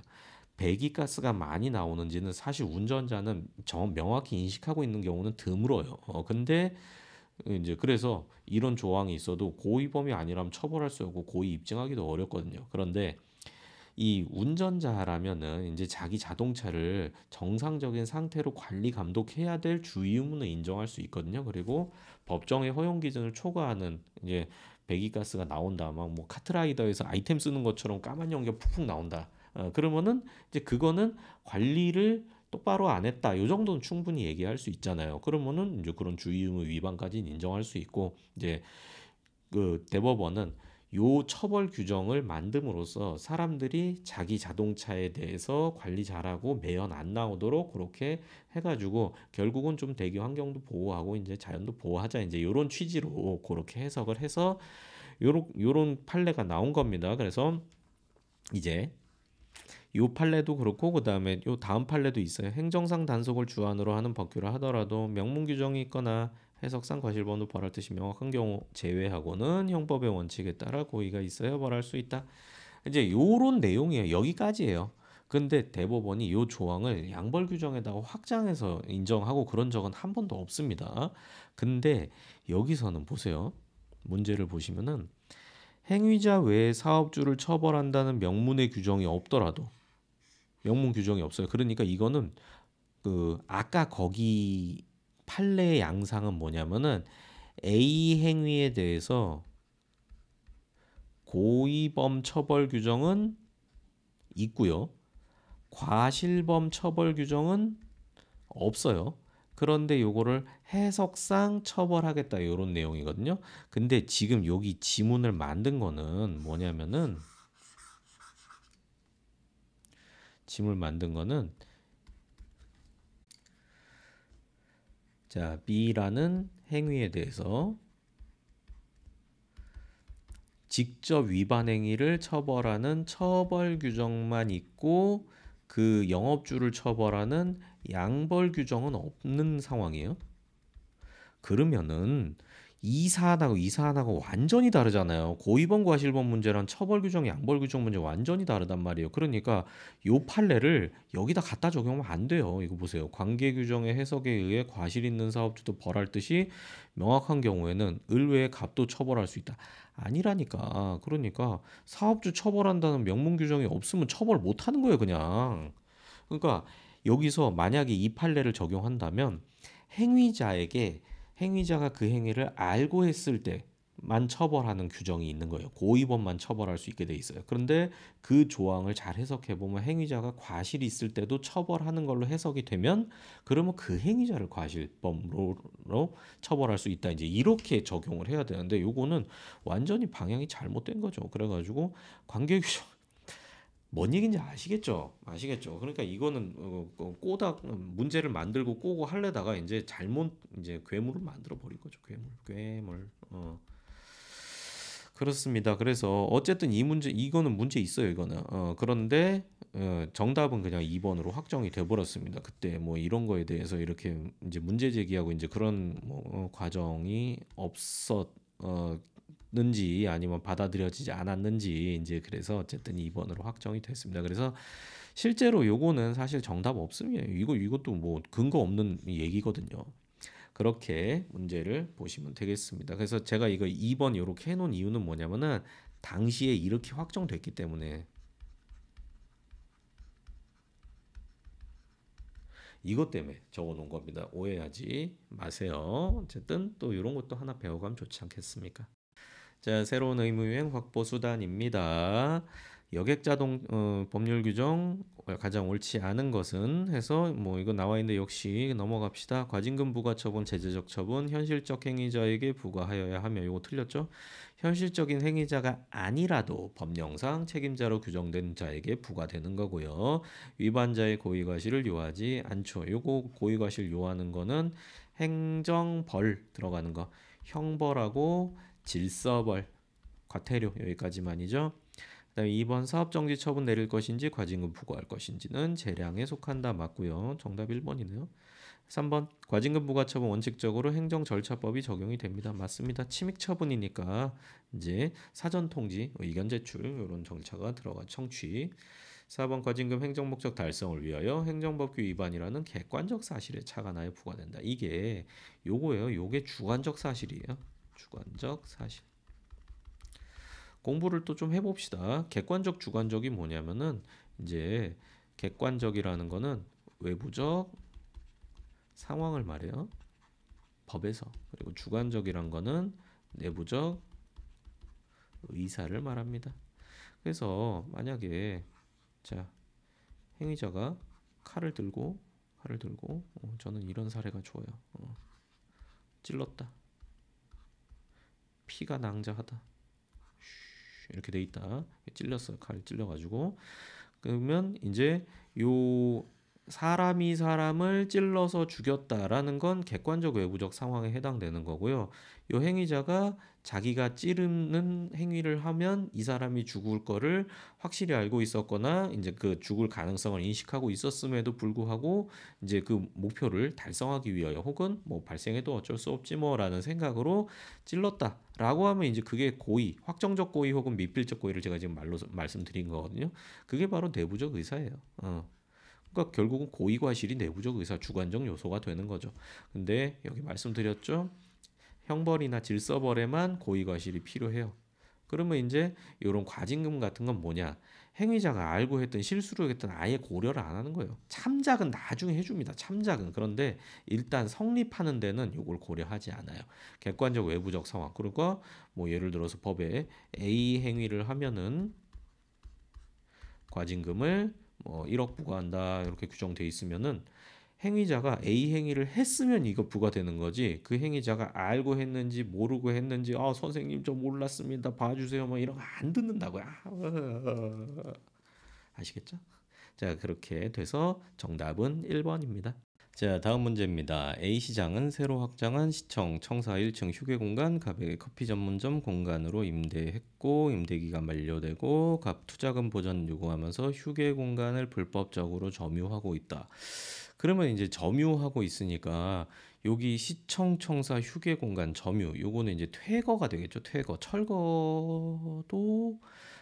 S1: 배기가스가 많이 나오는지는 사실 운전자는 명확히 인식하고 있는 경우는 드물어요. 근데 이제 그래서 이런 조항이 있어도 고의범이 아니라면 처벌할 수 없고 고의 입증하기도 어렵거든요. 그런데 이 운전자라면은 이제 자기 자동차를 정상적인 상태로 관리 감독해야 될 주의 의무는 인정할 수 있거든요. 그리고 법정의 허용 기준을 초과하는 이제 배기가스가 나온다. 막 뭐 카트라이더에서 아이템 쓰는 것처럼 까만 연기가 푹푹 나온다. 그러면은 이제 그거는 관리를 똑바로 안 했다. 요 정도는 충분히 얘기할 수 있잖아요. 그러면은 이제 그런 주의 의무 위반까지는 인정할 수 있고 이제 그 대법원은 요 처벌 규정을 만듦으로써 사람들이 자기 자동차에 대해서 관리 잘하고 매연 안 나오도록 그렇게 해가지고 결국은 좀 대기 환경도 보호하고 이제 자연도 보호하자 이제 요런 취지로 그렇게 해석을 해서 요런 판례가 나온 겁니다. 그래서 이제 요 판례도 그렇고 그다음에 요 다음 판례도 있어요. 행정상 단속을 주안으로 하는 법규라 하더라도 명문 규정이 있거나 해석상 과실범도 벌할 뜻이 명확한 경우 제외하고는 형법의 원칙에 따라 고의가 있어야 벌할 수 있다. 이제 요런 내용이에요. 여기까지예요. 근데 대법원이 요 조항을 양벌 규정에다가 확장해서 인정하고 그런 적은 한 번도 없습니다. 근데 여기서는 보세요. 문제를 보시면은 행위자 외에 사업주를 처벌한다는 명문의 규정이 없더라도 명문 규정이 없어요. 그러니까 이거는 그 아까 거기 판례의 양상은 뭐냐면은 A 행위에 대해서 고의범 처벌 규정은 있고요. 과실범 처벌 규정은 없어요. 그런데 요거를 해석상 처벌하겠다 이런 내용이거든요. 근데 지금 여기 지문을 만든 거는 뭐냐면은 지문을 만든 거는 자, B라는 행위에 대해서 직접 위반 행위를 처벌하는 처벌 규정만 있고 그 영업주를 처벌하는 양벌 규정은 없는 상황이에요. 그러면은 이 사안하고 완전히 다르잖아요. 고의범 과실범 문제랑 처벌 규정, 양벌 규정 문제 완전히 다르단 말이에요. 그러니까 요 판례를 여기다 갖다 적용하면 안 돼요. 이거 보세요. 관계 규정의 해석에 의해 과실 있는 사업주도 벌할 듯이 명확한 경우에는 을외의 갑도 처벌할 수 있다. 아니라니까. 그러니까 사업주 처벌한다는 명문 규정이 없으면 처벌 못 하는 거예요, 그냥. 그러니까 여기서 만약에 이 판례를 적용한다면 행위자에게 행위자가 그 행위를 알고 했을 때만 처벌하는 규정이 있는 거예요. 고의범만 처벌할 수 있게 돼 있어요. 그런데 그 조항을 잘 해석해 보면 행위자가 과실이 있을 때도 처벌하는 걸로 해석이 되면 그러면 그 행위자를 과실범으로 처벌할 수 있다. 이제 이렇게 적용을 해야 되는데 요거는 완전히 방향이 잘못된 거죠. 그래가지고 관계 규정 뭔 얘기인지 아시겠죠? 아시겠죠? 그러니까 이거는 꼬다 문제를 만들고 꼬고 하려다가 이제 잘못 이제 괴물을 만들어 버린 거죠. 괴물. 그렇습니다. 그래서 어쨌든 이 문제 이거는 문제 있어요. 이거는 그런데 정답은 그냥 2번으로 확정이 돼 버렸습니다. 그때 뭐 이런 거에 대해서 이렇게 이제 문제 제기하고 이제 그런 뭐 과정이 없었 는지 아니면 받아들여지지 않았는지 이제 그래서 어쨌든 2번으로 확정이 됐습니다. 그래서 실제로 요거는 사실 정답 없음이에요. 이것도 뭐 근거 없는 얘기거든요. 그렇게 문제를 보시면 되겠습니다. 그래서 제가 이거 2번 이렇게 해놓은 이유는 뭐냐면은 당시에 이렇게 확정됐기 때문에 이것 때문에 적어놓은 겁니다. 오해하지 마세요. 어쨌든 또 이런 것도 하나 배워가면 좋지 않겠습니까? 자, 새로운 의무유행 확보 수단입니다. 여객자동 법률 규정 가장 옳지 않은 것은 해서 뭐 이거 나와 있는데 역시 넘어갑시다. 과징금 부과처분, 제재적 처분, 현실적 행위자에게 부과하여야 하며 이거 틀렸죠? 현실적인 행위자가 아니라도 법령상 책임자로 규정된 자에게 부과되는 거고요. 위반자의 고의과실을 요하지 않죠. 요거 고의과실 요하는 거는 행정벌 들어가는 거, 형벌하고 질서벌, 과태료 여기까지만이죠. 그다음에 2번 사업정지 처분 내릴 것인지 과징금 부과할 것인지는 재량에 속한다 맞고요. 정답 1번이네요. 3번 과징금 부과 처분 원칙적으로 행정절차법이 적용이 됩니다. 맞습니다. 침익 처분이니까 이제 사전 통지, 의견 제출 이런 절차가 들어가 청취. 4번 과징금 행정 목적 달성을 위하여 행정법규 위반이라는 객관적 사실에 착안하여 부과된다. 이게 요거예요. 요게 주관적 사실이에요. 주관적 사실. 공부를 또 좀 해봅시다. 객관적, 주관적이 뭐냐면은 이제 객관적이라는 거는 외부적 상황을 말해요. 법에서. 그리고 주관적이란 거는 내부적 의사를 말합니다. 그래서 만약에 자 행위자가 칼을 들고 저는 이런 사례가 좋아요. 찔렀다. 피가 낭자하다. 이렇게 돼 있다. 찔렸어요. 칼 찔려가지고. 그러면 이제 요 사람이 사람을 찔러서 죽였다라는 건 객관적 외부적 상황에 해당되는 거고요. 요 행위자가 자기가 찌르는 행위를 하면 이 사람이 죽을 거를 확실히 알고 있었거나 이제 그 죽을 가능성을 인식하고 있었음에도 불구하고 이제 그 목표를 달성하기 위하여 혹은 뭐 발생해도 어쩔 수 없지 뭐라는 생각으로 찔렀다라고 하면 이제 그게 고의, 확정적 고의 혹은 미필적 고의를 제가 지금 말로 말씀드린 거거든요. 그게 바로 내부적 의사예요. 그러니까 결국은 고의과실이 내부적 의사 주관적 요소가 되는 거죠. 근데 여기 말씀드렸죠. 형벌이나 질서벌에만 고의과실이 필요해요. 그러면 이제 이런 과징금 같은 건 뭐냐? 행위자가 알고 했던 실수로 했던 아예 고려를 안 하는 거예요. 참작은 나중에 해줍니다. 참작은. 그런데 일단 성립하는 데는 이걸 고려하지 않아요. 객관적 외부적 상황. 그러니까 뭐 예를 들어서 법에 A 행위를 하면은 과징금을 뭐 1억 부과한다 이렇게 규정돼 있으면은 행위자가 A 행위를 했으면 이거 부과되는 거지. 그 행위자가 알고 했는지 모르고 했는지 선생님 저 몰랐습니다. 봐주세요. 뭐 이런 거 안 듣는다고요. 아시겠죠? 자, 그렇게 돼서 정답은 1번입니다. 자, 다음 문제입니다. A시장은 새로 확장한 시청 청사 1층 휴게공간 갑의 커피 전문점 공간으로 임대했고 임대기간 만료되고 갑 투자금 보전 요구하면서 휴게공간을 불법적으로 점유하고 있다. 그러면 이제 점유하고 있으니까 여기 시청 청사 휴게공간 점유 요거는 이제 퇴거가 되겠죠. 퇴거 철거도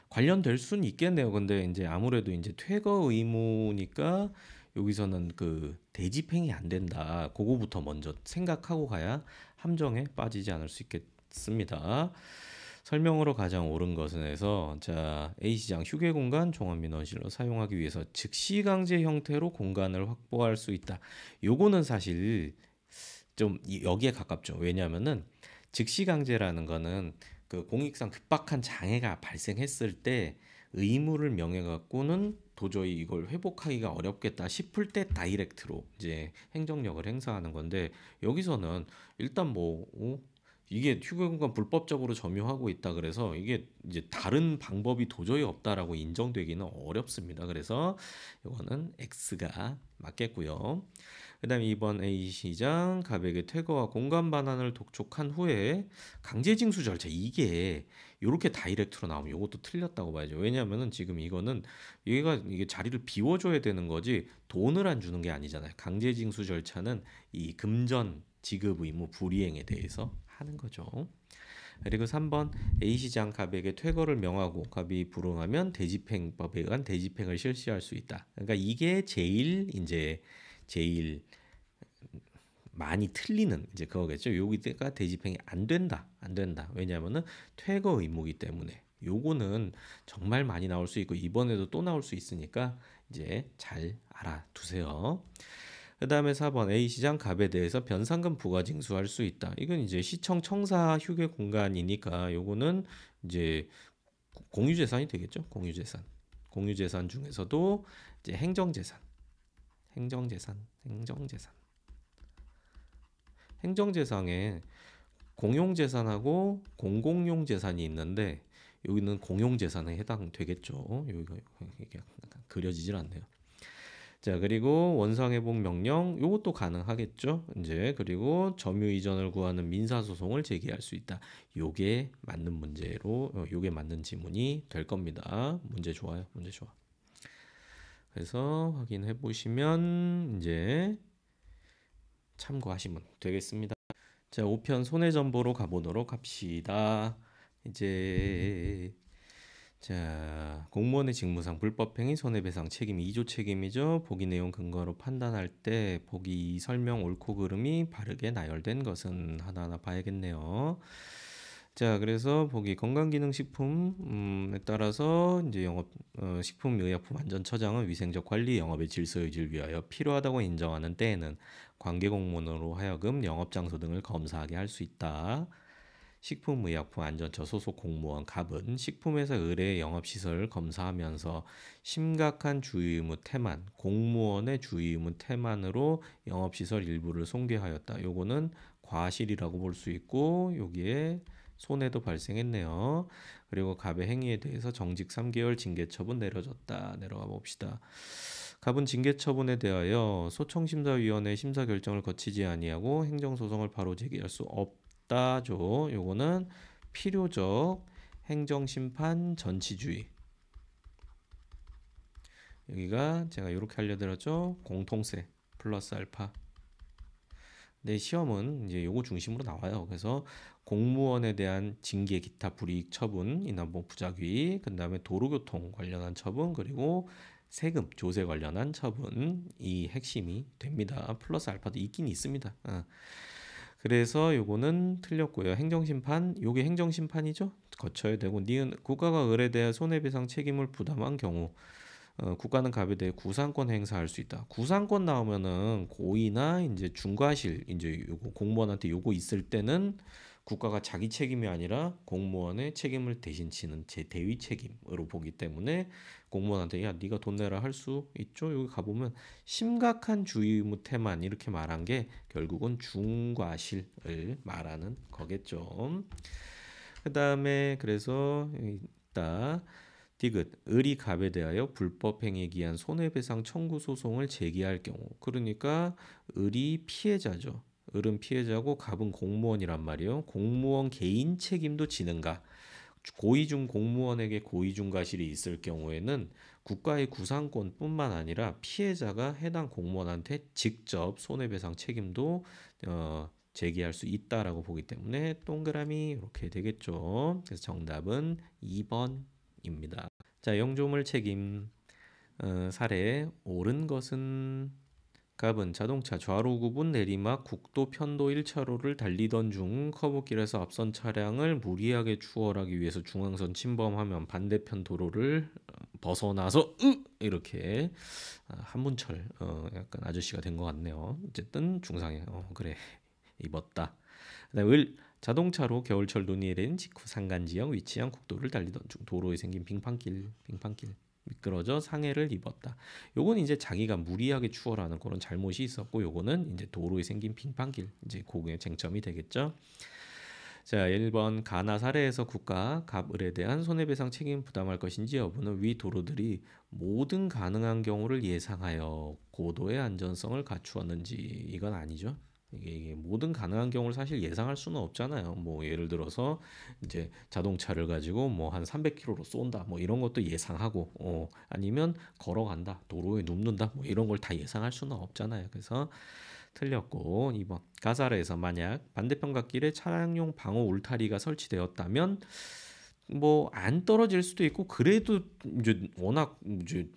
S1: 관련될 수는 있겠네요. 근데 이제 아무래도 이제 퇴거 의무니까 여기서는 그 대집행이 안 된다. 그거부터 먼저 생각하고 가야 함정에 빠지지 않을 수 있겠습니다. 설명으로 가장 옳은 것은 해서 자 A시장 휴게공간 종합민원실로 사용하기 위해서 즉시강제 형태로 공간을 확보할 수 있다. 요거는 사실 좀 여기에 가깝죠. 왜냐하면은 즉시강제라는 거는 그 공익상 급박한 장애가 발생했을 때 의무를 명해 갖고는 도저히 이걸 회복하기가 어렵겠다 싶을 때 다이렉트로 이제 행정력을 행사하는 건데 여기서는 일단 이게 휴게공간 불법적으로 점유하고 있다 그래서 이게 이제 다른 방법이 도저히 없다라고 인정되기는 어렵습니다. 그래서 이거는 X가 맞겠고요. 그다음에 2번 A시장 갑에게 퇴거와 공간 반환을 독촉한 후에 강제징수 절차 이게 요렇게 다이렉트로 나오면 요것도 틀렸다고 봐야죠. 왜냐하면은 지금 이거는 이게 자리를 비워줘야 되는 거지 돈을 안 주는 게 아니잖아요. 강제징수 절차는 이 금전 지급 의무 불이행에 대해서 하는 거죠. 그리고 3번 A시장 갑에게 퇴거를 명하고 갑이 불응하면 대집행법에 의한 대집행을 실시할 수 있다. 그러니까 이게 제일 많이 틀리는 이제 그거겠죠. 여기가 대집행이 안 된다. 안 된다. 왜냐하면은 퇴거 의무이기 때문에. 요거는 정말 많이 나올 수 있고 이번에도 또 나올 수 있으니까 이제 잘 알아두세요. 그다음에 4번 A시장 갑에 대해서 변상금 부과 징수할 수 있다. 이건 이제 시청 청사 휴게 공간이니까 요거는 이제 공유재산이 되겠죠. 공유재산. 공유재산 중에서도 이제 행정재산. 행정재산에 공용재산하고 공공용 재산이 있는데 여기는 공용재산에 해당되겠죠. 여기가 이게 그려지질 않네요. 자, 그리고 원상회복 명령 요것도 가능하겠죠. 이제 그리고 점유 이전을 구하는 민사소송을 제기할 수 있다. 요게 맞는 문제로 요게 맞는 지문이 될 겁니다. 문제 좋아요. 문제 좋아. 그래서 확인해 보시면 이제 참고하시면 되겠습니다. 자, 5편 손해정보로 가보도록 합시다. 이제 자, 공무원의 직무상 불법행위 손해배상 책임이 2조 책임이죠. 보기 내용 근거로 판단할 때 보기 설명 옳고 그름이 바르게 나열된 것은 하나하나 봐야겠네요. 자, 그래서 보기 건강기능식품에 따라서 이제 식품의약품안전처장은 위생적 관리, 영업의 질서 유지를 위하여 필요하다고 인정하는 때에는 관계 공무원으로 하여금 영업 장소 등을 검사하게 할 수 있다. 식품의약품안전처 소속 공무원 갑은 식품회사 의뢰 영업시설을 검사하면서 심각한 주의 의무 태만, 공무원의 주의 의무 태만으로 영업시설 일부를 손괴하였다. 요거는 과실이라고 볼 수 있고 여기에 손해도 발생했네요. 그리고 갑의 행위에 대해서 정직 3개월 징계 처분 내려졌다. 내려가 봅시다. 갑은 징계 처분에 대하여 소청심사위원회 심사 결정을 거치지 아니하고 행정소송을 바로 제기할 수 없다죠. 요거는 필요적 행정심판 전치주의. 여기가 제가 이렇게 알려드렸죠. 공통세 플러스 알파. 내 시험은 이제 요거 중심으로 나와요. 그래서 공무원에 대한 징계, 기타 불이익 처분, 인하봉 부작위, 그다음에 도로교통 관련한 처분, 그리고 세금, 조세 관련한 처분 이 핵심이 됩니다. 플러스 알파도 있긴 있습니다. 그래서 요거는 틀렸고요. 행정심판, 요게 행정심판이죠. 거쳐야 되고 니은 국가가 의뢰대해 손해배상 책임을 부담한 경우 국가는 갑에 대해 구상권 행사할 수 있다. 구상권 나오면은 고의나 이제 중과실 이제 요거 공무원한테 요거 있을 때는 국가가 자기 책임이 아니라 공무원의 책임을 대신 지는 제 대위 책임으로 보기 때문에 공무원한테 야 네가 돈 내라 할 수 있죠. 여기 가보면 심각한 주의 의무 태만 이렇게 말한 게 결국은 중과실을 말하는 거겠죠. 그 다음에 그래서 있다. 디귿 을이 갑에 대하여 불법 행위에 기한 손해배상 청구 소송을 제기할 경우 그러니까 을이 피해자죠. 을은 피해자고 갑은 공무원이란 말이에요. 공무원 개인 책임도 지는가? 고의중 공무원에게 고의중과실이 있을 경우에는 국가의 구상권뿐만 아니라 피해자가 해당 공무원한테 직접 손해배상 책임도 제기할 수 있다라고 보기 때문에 동그라미 이렇게 되겠죠. 그래서 정답은 2번입니다. 자, 영조물 책임 사례 옳은 것은 갑은 자동차 좌로 구분 내리막 국도 편도 1차로를 달리던 중 커브길에서 앞선 차량을 무리하게 추월하기 위해서 중앙선 침범하면 반대편 도로를 벗어나서 이렇게 한문철 약간 아저씨가 된 것 같네요. 어쨌든 중상해. 그래 입었다. 그다음 을 자동차로 겨울철 눈이 내린 직후 산간지역 위치한 국도를 달리던 중 도로에 생긴 빙판길 미끄러져 상해를 입었다. 요건 이제 자기가 무리하게 추월하는 그런 잘못이 있었고 요거는 이제 도로에 생긴 빙판길 이제 그게 쟁점이 되겠죠. 자, 1번 가나 사례에서 국가 갑을에 대한 손해배상 책임 부담할 것인지 여부는 위 도로들이 모든 가능한 경우를 예상하여 고도의 안전성을 갖추었는지 이건 아니죠. 이게 모든 가능한 경우를 사실 예상할 수는 없잖아요. 뭐 예를 들어서 이제 자동차를 가지고 뭐 한 300km로 쏜다. 뭐 이런 것도 예상하고 아니면 걸어간다. 도로에 눕는다. 뭐 이런 걸 다 예상할 수는 없잖아요. 그래서 틀렸고 2번 가사르에서 만약 반대편 갓길에 차량용 방호 울타리가 설치되었다면 뭐 안 떨어질 수도 있고 그래도 이제 워낙 이제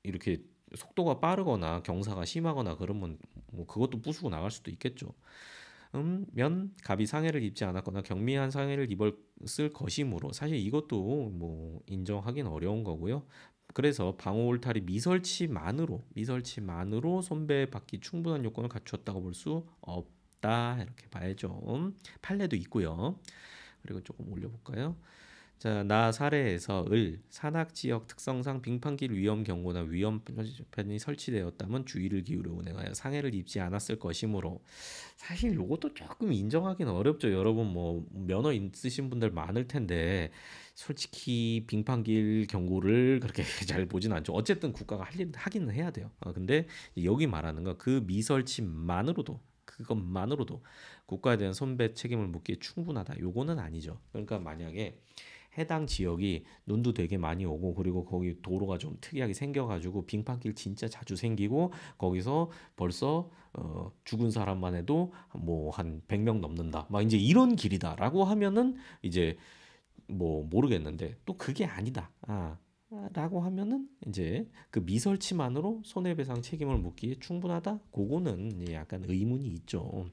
S1: 이렇게 속도가 빠르거나 경사가 심하거나 그러면 뭐 그것도 부수고 나갈 수도 있겠죠. 면 갑이 상해를 입지 않았거나 경미한 상해를 입었을 것이므로 사실 이것도 뭐 인정하기는 어려운 거고요. 그래서 방호 울타리 미설치만으로 손배받기 충분한 요건을 갖추었다고 볼 수 없다 이렇게 봐야죠. 판례도 있고요. 그리고 조금 올려볼까요? 자, 나 사례에서 산악지역 특성상 빙판길 위험 경고나 위험편이 설치되었다면 주의를 기울여 운행하여 상해를 입지 않았을 것이므로 사실 요것도 조금 인정하기는 어렵죠. 여러분 뭐 면허 있으신 분들 많을 텐데 솔직히 빙판길 경고를 그렇게 잘 보진 않죠. 어쨌든 국가가 할 일 하기는 해야 돼요. 근데 여기 말하는 건 그 미설치만으로도 그것만으로도 국가에 대한 손배 책임을 묻기에 충분하다. 요거는 아니죠. 그러니까 만약에 해당 지역이 눈도 되게 많이 오고 그리고 거기 도로가 좀 특이하게 생겨가지고 빙판길 진짜 자주 생기고 거기서 벌써 죽은 사람만 해도 뭐 한 100명 넘는다 막 이제 이런 길이다라고 하면은 이제 뭐 모르겠는데 또 그게 아니다. 라고 하면은 이제 그 미설치만으로 손해배상 책임을 묻기에 충분하다? 그거는 이제 약간 의문이 있죠.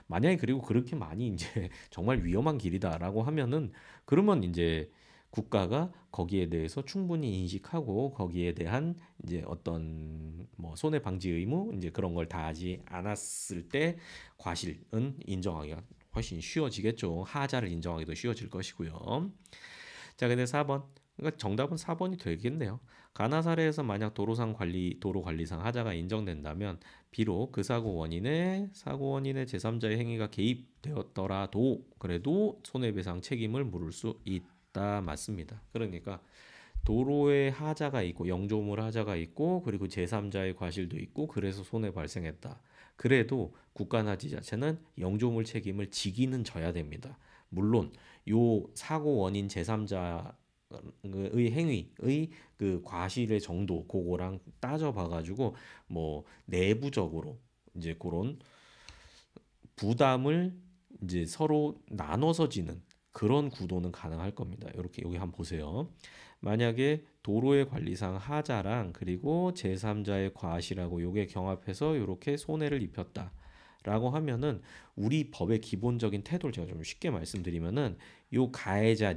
S1: 만약에 그리고 그렇게 많이 이제 정말 위험한 길이다라고 하면은 그러면 이제 국가가 거기에 대해서 충분히 인식하고 거기에 대한 이제 어떤 뭐 손해 방지 의무 이제 그런 걸 다하지 않았을 때 과실은 인정하기가 훨씬 쉬워지겠죠. 하자를 인정하기도 쉬워질 것이고요. 자, 근데 4번. 그러니까 정답은 4번이 되겠네요. 가나 사례에서 만약 도로 관리상 하자가 인정된다면 비록 그 사고 원인의 제3자의 행위가 개입되었더라도 그래도 손해배상 책임을 물을 수 있다. 맞습니다. 그러니까 도로에 하자가 있고 영조물 하자가 있고 그리고 제3자의 과실도 있고 그래서 손해 발생했다. 그래도 국가나 지자체는 영조물 책임을 지기는 져야 됩니다. 물론 요 사고 원인 제3자의 행위의 그 과실의 정도 그거랑 따져봐 가지고 뭐 내부적으로 이제 그런 부담을 이제 서로 나눠서 지는 그런 구도는 가능할 겁니다. 이렇게 여기 한번 보세요. 만약에 도로의 관리상 하자랑 그리고 제3자의 과실하고 요게 경합해서 이렇게 손해를 입혔다. 라고 하면은 우리 법의 기본적인 태도를 제가 좀 쉽게 말씀드리면은 요 가해자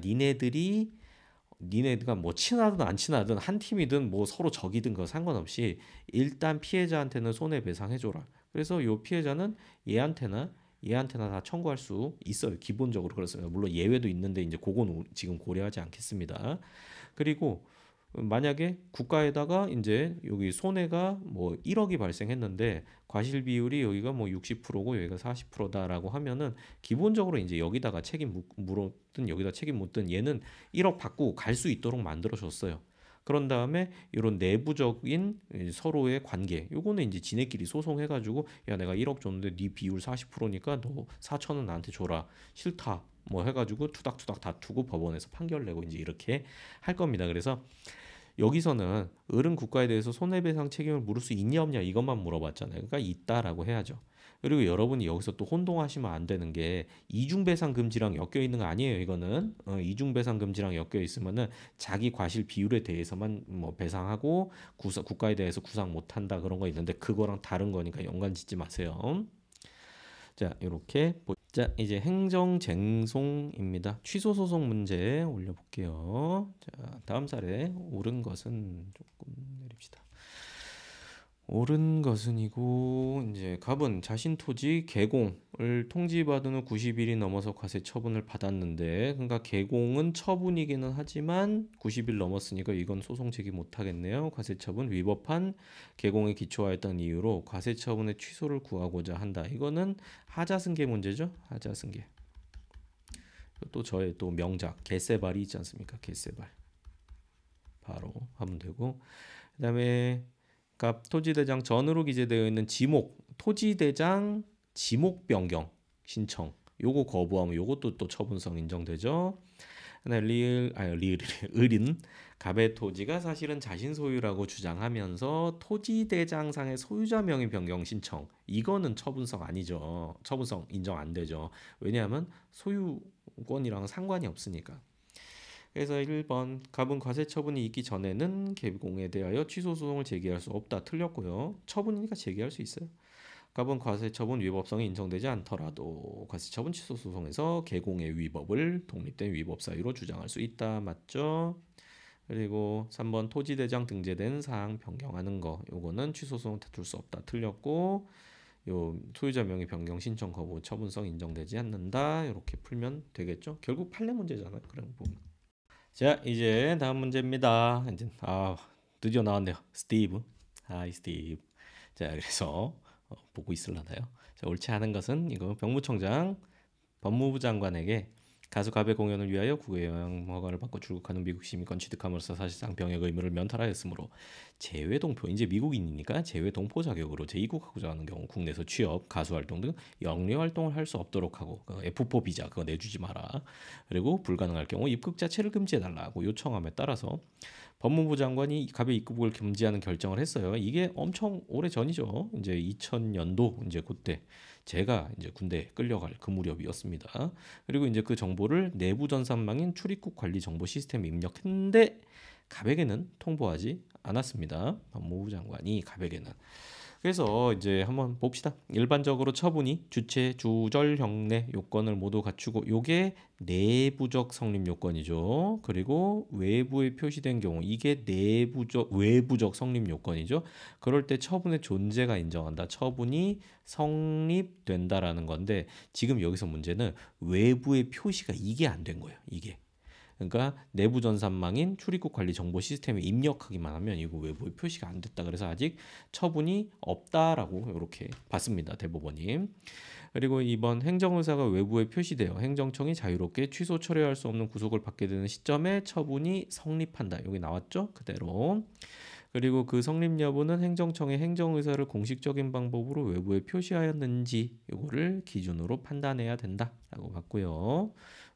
S1: 니네가 뭐 친하든 안 친하든 한 팀이든 뭐 서로 적이든 그거 상관없이 일단 피해자한테는 손해배상해줘라. 그래서 요 피해자는 얘한테나 얘한테나 다 청구할 수 있어요. 기본적으로 그렇습니다. 물론 예외도 있는데 이제 그건 지금 고려하지 않겠습니다. 그리고 만약에 국가에다가 이제 여기 손해가 뭐 1억이 발생했는데 과실 비율이 여기가 뭐 60%고 여기가 40%다라고 하면은 기본적으로 이제 여기다가 물었든 여기다 책임 묻든 얘는 1억 받고 갈 수 있도록 만들어 줬어요. 그런 다음에 이런 내부적인 서로의 관계 요거는 이제 지네끼리 소송해가지고 야 내가 1억 줬는데 네 비율 40%니까 너 4천은 나한테 줘라 싫다 뭐 해가지고 투닥투닥 다투고 법원에서 판결 내고 이제 이렇게 할 겁니다. 그래서 여기서는 어른 국가에 대해서 손해배상 책임을 물을 수 있냐 없냐 이것만 물어봤잖아요. 그러니까 있다라고 해야죠. 그리고 여러분이 여기서 또 혼동하시면 안 되는 게 이중배상 금지랑 엮여 있는 거 아니에요. 이거는 이중배상 금지랑 엮여 있으면은 자기 과실 비율에 대해서만 뭐 배상하고 국가에 대해서 구상 못한다 그런 거 있는데 그거랑 다른 거니까 연관 짓지 마세요. 자, 이렇게 자, 이제 행정쟁송입니다. 취소 소송 문제 올려볼게요. 자, 다음 사례 옳은 것은 조금 내립시다. 옳은 것은이고 이제 갑은 자신 토지 개공을 통지받은 후 90일이 넘어서 과세 처분을 받았는데 그러니까 개공은 처분이기는 하지만 90일 넘었으니까 이건 소송 제기 못 하겠네요. 과세 처분 위법한 개공에 기초하였던 이유로 과세 처분의 취소를 구하고자 한다. 이거는 하자승계 문제죠. 하자승계. 또 저의 또 명작 개세발이 있지 않습니까? 개세발. 바로 하면 되고 그다음에 토지대장 전으로 기재되어 있는 토지대장 지목 변경 신청 요거 거부하면 요것도 또 처분성 인정되죠. 을인 갑의 토지가 사실은 자신 소유라고 주장하면서 토지대장상의 소유자 명의 변경 신청 이거는 처분성 아니죠. 처분성 인정 안 되죠. 왜냐하면 소유권이랑 상관이 없으니까. 그래서 1번 갑은 과세 처분이 있기 전에는 개공에 대하여 취소 소송을 제기할 수 없다. 틀렸고요. 처분이니까 제기할 수 있어요. 갑은 과세 처분 위법성이 인정되지 않더라도 과세 처분 취소 소송에서 개공의 위법을 독립된 위법 사유로 주장할 수 있다. 맞죠? 그리고 3번 토지대장 등재된 사항 변경하는 거 요거는 취소 소송 다툴 수 없다. 틀렸고 요 소유자 명의 변경 신청 거부 처분성 인정되지 않는다. 이렇게 풀면 되겠죠? 결국 판례 문제잖아요. 그럼 보면. 자, 이제 다음 문제입니다. 이제 드디어 나왔네요. 스티브. 하이 스티브. 자, 그래서 보고 있을라나요? 자, 옳지 않은 것은 이거 병무청장 법무부 장관에게 가수 갑의 공연을 위하여 국외 여행 허가를 받고 출국하는 미국 시민권 취득함으로써 사실상 병역 의무를 면탈하였으므로 재외 동포 이제 미국인이니까 재외 동포 자격으로 재입국하고자 하는 경우 국내에서 취업, 가수 활동 등 영리 활동을 할 수 없도록 하고 F4 비자 그거 내주지 마라. 그리고 불가능할 경우 입국 자체를 금지해달라고 요청함에 따라서 법무부 장관이 갑의 입국을 금지하는 결정을 했어요. 이게 엄청 오래 전이죠. 이제 2000년도 이제 그때 제가 이제 군대 끌려갈 그 무렵이었습니다. 그리고 이제 그 정보를 내부 전산망인 출입국 관리 정보 시스템에 입력했는데 갑에게는 통보하지 않았습니다. 법무부 장관이 갑에게는. 그래서 이제 한번 봅시다. 일반적으로 처분이 주체, 주절, 형내 요건을 모두 갖추고 요게 내부적 성립 요건이죠. 그리고 외부에 표시된 경우 이게 내부적 외부적 성립 요건이죠. 그럴 때 처분의 존재가 인정한다. 처분이 성립된다라는 건데 지금 여기서 문제는 외부의 표시가 이게 안 된 거예요. 이게. 그러니까 내부 전산망인 출입국 관리 정보 시스템에 입력하기만 하면 이거 외부에 표시가 안 됐다. 그래서 아직 처분이 없다라고 이렇게 봤습니다. 대법원이. 그리고 이번 행정의사가 외부에 표시되어 행정청이 자유롭게 취소 처리할 수 없는 구속을 받게 되는 시점에 처분이 성립한다. 여기 나왔죠? 그대로. 그리고 그 성립 여부는 행정청의 행정의사를 공식적인 방법으로 외부에 표시하였는지 요거를 기준으로 판단해야 된다라고 봤고요.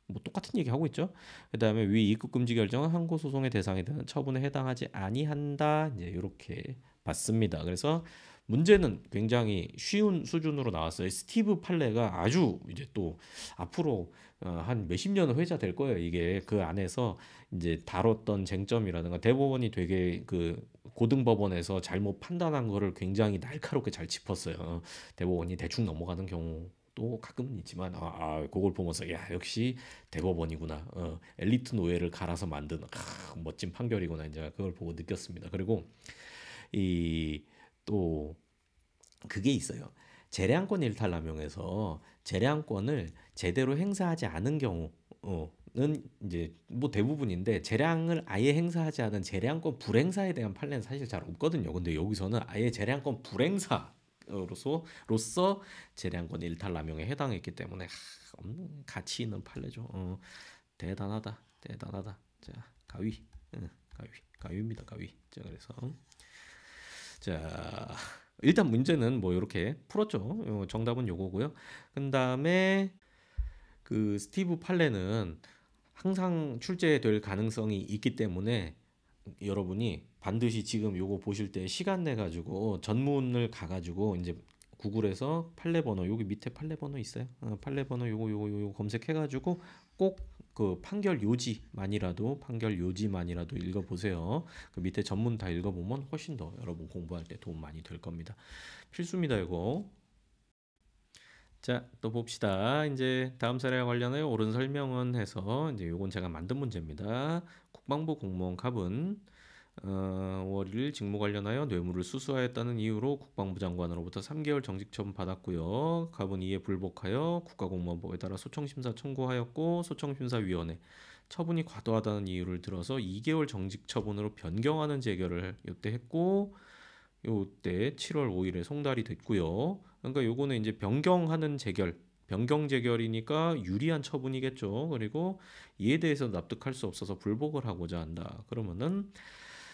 S1: 뭐 똑같은 얘기 하고 있죠. 그다음에 위 입국 금지 결정은 항고 소송의 대상이 되는 처분에 해당하지 아니한다. 이제 이렇게 봤습니다. 그래서 문제는 굉장히 쉬운 수준으로 나왔어요. 스티브 팔레가 아주 이제 또 앞으로 한 몇십 년은 회자 될 거예요. 이게 그 안에서 이제 다뤘던 쟁점이라든가 대법원이 되게 그 고등법원에서 잘못 판단한 거를 굉장히 날카롭게 잘 짚었어요. 대법원이 대충 넘어가는 경우도 가끔은 있지만 그걸 보면서 야 역시 대법원이구나. 엘리트 노예를 갈아서 만든 멋진 판결이구나. 이제 그걸 보고 느꼈습니다. 그리고 이 또 그게 있어요. 재량권 일탈남용에서 재량권을 제대로 행사하지 않은 경우는 이제 뭐 대부분인데 재량을 아예 행사하지 않은 재량권 불행사에 대한 판례는 사실 잘 없거든요. 근데 여기서는 아예 재량권 불행사로서 재량권 일탈남용에 해당했기 때문에 가치 있는 판례죠. 대단하다, 대단하다. 자, 가위, 가위입니다, 가위. 자, 그래서 자 일단 문제는 뭐 이렇게 풀었죠. 정답은 요거고요. 그 다음에 그 스티브 팔레는 항상 출제될 가능성이 있기 때문에 여러분이 반드시 지금 요거 보실 때 시간 내 가지고 전문을 가 가지고 이제 구글에서 판례 번호 여기 밑에 판례 번호 있어요. 판례 번호 요거 검색해 가지고 꼭 그 판결 요지만이라도 읽어보세요. 그 밑에 전문 다 읽어보면 훨씬 더 여러분 공부할 때 도움 많이 될 겁니다. 필수입니다, 이거. 자, 또 봅시다. 이제 다음 사례와 관련하여 옳은 설명은 해서 이제 요건 제가 만든 문제입니다. 국방부 공무원 갑은 5월 1일 직무 관련하여 뇌물을 수수하였다는 이유로 국방부 장관으로부터 3개월 정직 처분 받았고요. 갑은 이에 불복하여 국가공무원법에 따라 소청심사 청구하였고 소청심사위원회 처분이 과도하다는 이유를 들어서 2개월 정직 처분으로 변경하는 재결을 요때 했고 요때 7월 5일에 송달이 됐고요. 그러니까 요거는 이제 변경하는 재결 변경 재결이니까 유리한 처분이겠죠. 그리고 이에 대해서 납득할 수 없어서 불복을 하고자 한다. 그러면은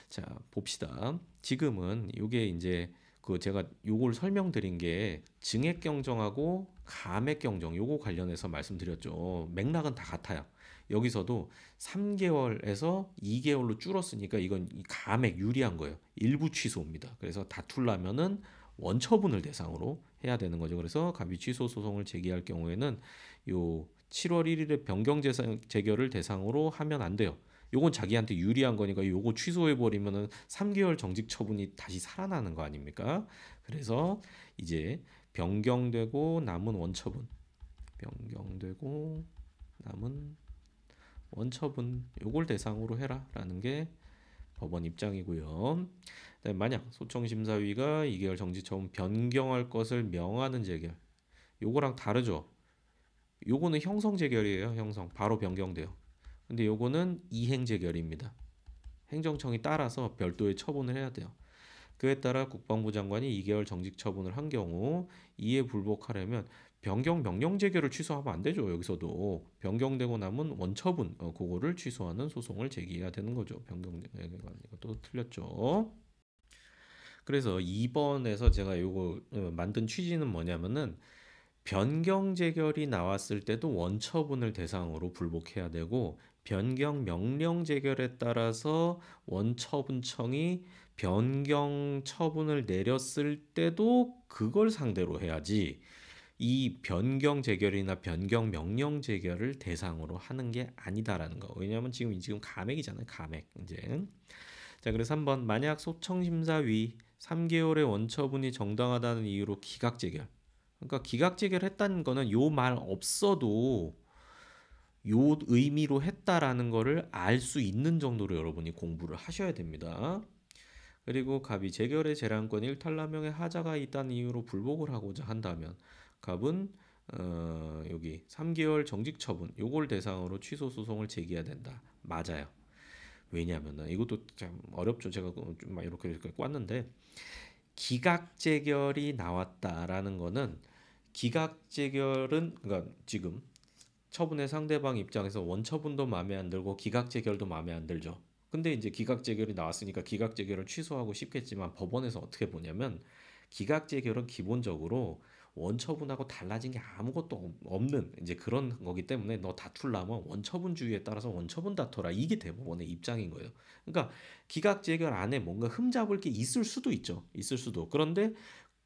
S1: 자, 봅시다. 지금은 요게 이제 그 제가 요걸 설명드린 게 증액 경정하고 감액 경정 요거 관련해서 말씀드렸죠. 맥락은 다 같아요. 여기서도 3개월에서 2개월로 줄었으니까 이건 이 감액 유리한 거예요. 일부 취소입니다. 그래서 다투려면은 원처분을 대상으로 해야 되는 거죠. 그래서 갑이 취소 소송을 제기할 경우에는 요 7월 1일에 변경 재결을 대상으로 하면 안 돼요. 요건 자기한테 유리한 거니까 요거 취소해 버리면은 3개월 정직 처분이 다시 살아나는 거 아닙니까? 그래서 이제 변경되고 남은 원처분, 변경되고 남은 원처분 요걸 대상으로 해라라는 게 법원 입장이고요. 만약 소청심사위가 2개월 정지처분 변경할 것을 명하는 재결 요거랑 다르죠. 요거는 형성 재결이에요. 형성 바로 변경돼요. 근데 요거는 이행 재결입니다. 행정청이 따라서 별도의 처분을 해야 돼요. 그에 따라 국방부 장관이 2개월 정직 처분을 한 경우 이에 불복하려면 변경 명령 재결을 취소하면 안 되죠. 여기서도 변경되고 남은 원처분 그거를 취소하는 소송을 제기해야 되는 거죠. 이것도 틀렸죠. 그래서 2번에서 제가 요거 만든 취지는 뭐냐면은 변경 재결이 나왔을 때도 원처분을 대상으로 불복해야 되고 변경 명령 재결에 따라서 원처분청이 변경 처분을 내렸을 때도 그걸 상대로 해야지 이 변경 재결이나 변경 명령 재결을 대상으로 하는 게 아니다라는 거. 왜냐하면 지금 감액이잖아요. 감액. 이제 자, 그래서 3번 만약 소청심사위 3개월의 원처분이 정당하다는 이유로 기각 재결. 그러니까 기각 재결했다는 거는 요 말 없어도 요 의미로 했다라는 거를 알 수 있는 정도로 여러분이 공부를 하셔야 됩니다. 그리고 갑이 재결의 재량권 일탈남용의 하자가 있다는 이유로 불복을 하고자 한다면 갑은 여기 3개월 정직 처분 요걸 대상으로 취소 소송을 제기해야 된다. 맞아요. 왜냐하면은 이것도 참 어렵죠. 제가 좀 이렇게 꿨는데 기각 재결이 나왔다라는 거는 기각 재결은 그러니까 지금 처분의 상대방 입장에서 원처분도 마음에 안 들고 기각 재결도 마음에 안 들죠. 근데 이제 기각 재결이 나왔으니까 기각 재결을 취소하고 싶겠지만 법원에서 어떻게 보냐면 기각 재결은 기본적으로 원처분하고 달라진 게 아무것도 없는 이제 그런 거기 때문에 너 다툴라면 원처분주의에 따라서 원처분 다퉈라. 이게 대법원의 입장인 거예요. 그러니까 기각 재결 안에 뭔가 흠잡을 게 있을 수도 있죠. 있을 수도. 그런데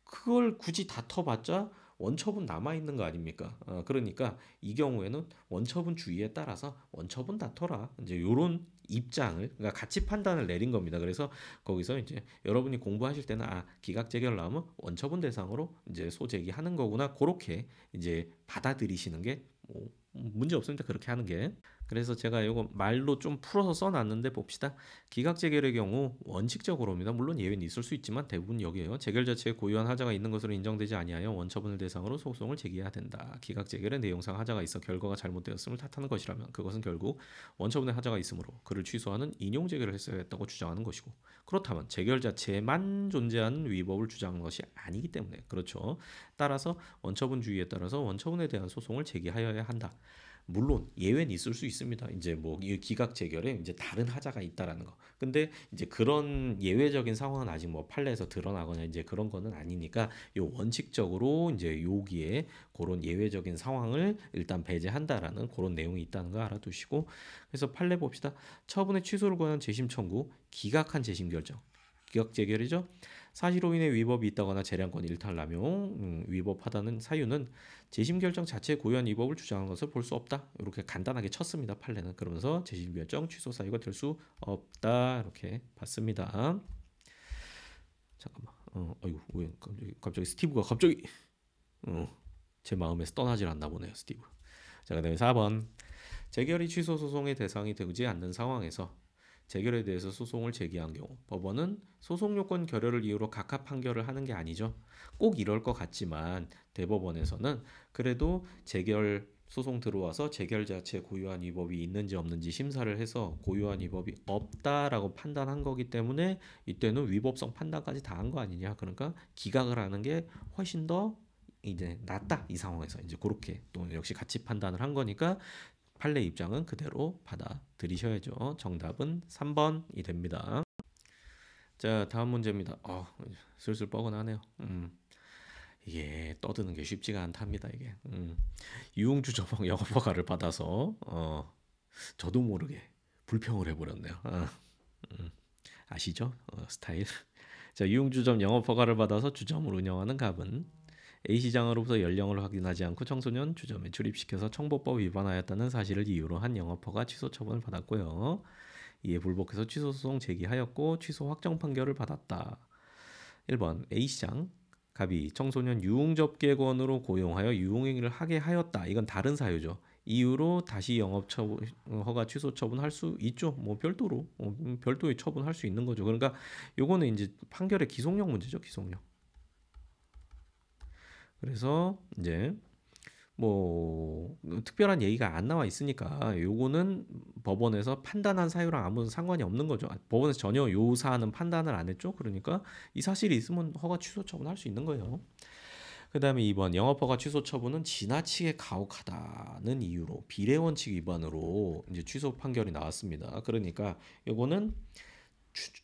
S1: 그걸 굳이 다퉈봤자 원처분 남아 있는 거 아닙니까? 그러니까 이 경우에는 원처분 주의에 따라서 원처분 다퉈라. 이제 요런 입장을 그러니까 같이 판단을 내린 겁니다. 그래서 거기서 이제 여러분이 공부하실 때는 기각 재결 나오면 원처분 대상으로 이제 소제기하는 거구나. 그렇게 이제 받아들이시는 게뭐 문제 없습니다. 그렇게 하는 게. 그래서 제가 이거 말로 좀 풀어서 써놨는데 봅시다. 기각 재결의 경우 원칙적으로입니다. 물론 예외는 있을 수 있지만 대부분 여기에요. 재결 자체에 고유한 하자가 있는 것으로 인정되지 아니하여 원처분을 대상으로 소송을 제기해야 된다. 기각 재결의 내용상 하자가 있어 결과가 잘못되었음을 탓하는 것이라면 그것은 결국 원처분의 하자가 있으므로 그를 취소하는 인용 재결을 했어야 했다고 주장하는 것이고 그렇다면 재결 자체에만 존재하는 위법을 주장하는 것이 아니기 때문에 그렇죠. 따라서 원처분주의에 따라서 원처분에 대한 소송을 제기하여야 한다. 물론 예외는 있을 수 있습니다. 이제 뭐 기각 재결에 이제 다른 하자가 있다라는 거. 근데 이제 그런 예외적인 상황은 아직 뭐 판례에서 드러나거나 이제 그런 거는 아니니까 요 원칙적으로 이제 여기에 그런 예외적인 상황을 일단 배제한다라는 그런 내용이 있다는 거 알아두시고 그래서 판례 봅시다. 처분의 취소를 권한 재심 청구, 기각한 재심 결정. 기각 재결이죠. 사실로 인해 위법이 있다거나 재량권 일탈 남용 위법하다는 사유는 재심 결정 자체에 고유한 위법을 주장한 것을 볼 수 없다. 이렇게 간단하게 쳤습니다. 판례는 그러면서 재심 결정 취소 사유가 될 수 없다. 이렇게 봤습니다. 잠깐만. 아이고 왜 갑자기 스티브가 갑자기 제 마음에서 떠나질 않나 보네요. 스티브. 자, 그다음에 4번. 재결이 취소 소송의 대상이 되지 않는 상황에서 재결에 대해서 소송을 제기한 경우 법원은 소송 요건 결여를 이유로 각하 판결을 하는 게 아니죠. 꼭 이럴 것 같지만 대법원에서는 그래도 재결 소송 들어와서 재결 자체에 고유한 위법이 있는지 없는지 심사를 해서 고유한 위법이 없다라고 판단한 거기 때문에 이때는 위법성 판단까지 다 한 거 아니냐. 그러니까 기각을 하는 게 훨씬 더 이제 낫다 이 상황에서 이제 그렇게 또 역시 같이 판단을 한 거니까 판례 입장은 그대로 받아들이셔야죠. 정답은 3번이 됩니다. 자, 다음 문제입니다. 슬슬 뻐근하네요. 이게 떠드는 게 쉽지가 않답니다. 이게 유흥주점업 영업허가를 받아서 저도 모르게 불평을 해버렸네요. 아시죠? 스타일. 자, 유흥주점 영업허가를 받아서 주점을 운영하는 갑은 A시장으로부터 연령을 확인하지 않고 청소년 주점에 출입시켜서 청보법 위반하였다는 사실을 이유로 한 영업허가 취소 처분을 받았고요. 이에 불복해서 취소 소송 제기하였고 취소 확정 판결을 받았다. 1번 A시장 갑이 청소년 유흥접객원으로 고용하여 유흥행위를 하게 하였다. 이건 다른 사유죠. 이유로 다시 영업허가 취소 처분할 수 있죠. 뭐 별도로 별도의 처분할 수 있는 거죠. 그러니까 요거는 이제 판결의 기속력 문제죠. 기속력. 그래서 이제 뭐 특별한 얘기가 안 나와 있으니까 요거는 법원에서 판단한 사유랑 아무 상관이 없는 거죠. 법원에서 전혀 요 사안은 판단을 안 했죠. 그러니까 이 사실이 있으면 허가 취소 처분할 수 있는 거예요. 그 다음에 2번 영업허가 취소 처분은 지나치게 가혹하다는 이유로 비례 원칙 위반으로 이제 취소 판결이 나왔습니다. 그러니까 요거는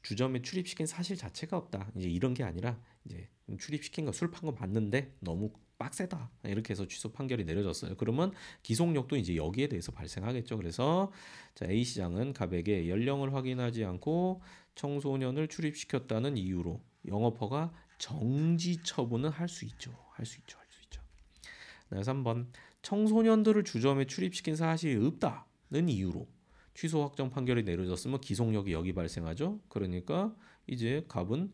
S1: 주점에 출입시킨 사실 자체가 없다. 이제 이런 게 아니라 이제 출입시킨 거 술 판 거 맞는데 너무 빡세다. 이렇게 해서 취소 판결이 내려졌어요. 그러면 기속력도 이제 여기에 대해서 발생하겠죠. 그래서 자, A 시장은 갑에게 연령을 확인하지 않고 청소년을 출입시켰다는 이유로 영업허가 정지 처분은 할 수 있죠. 할 수 있죠. 할 수 있죠. 3번 청소년들을 주점에 출입시킨 사실이 없다는 이유로 취소 확정 판결이 내려졌으면 기속력이 여기 발생하죠. 그러니까 이제 갑은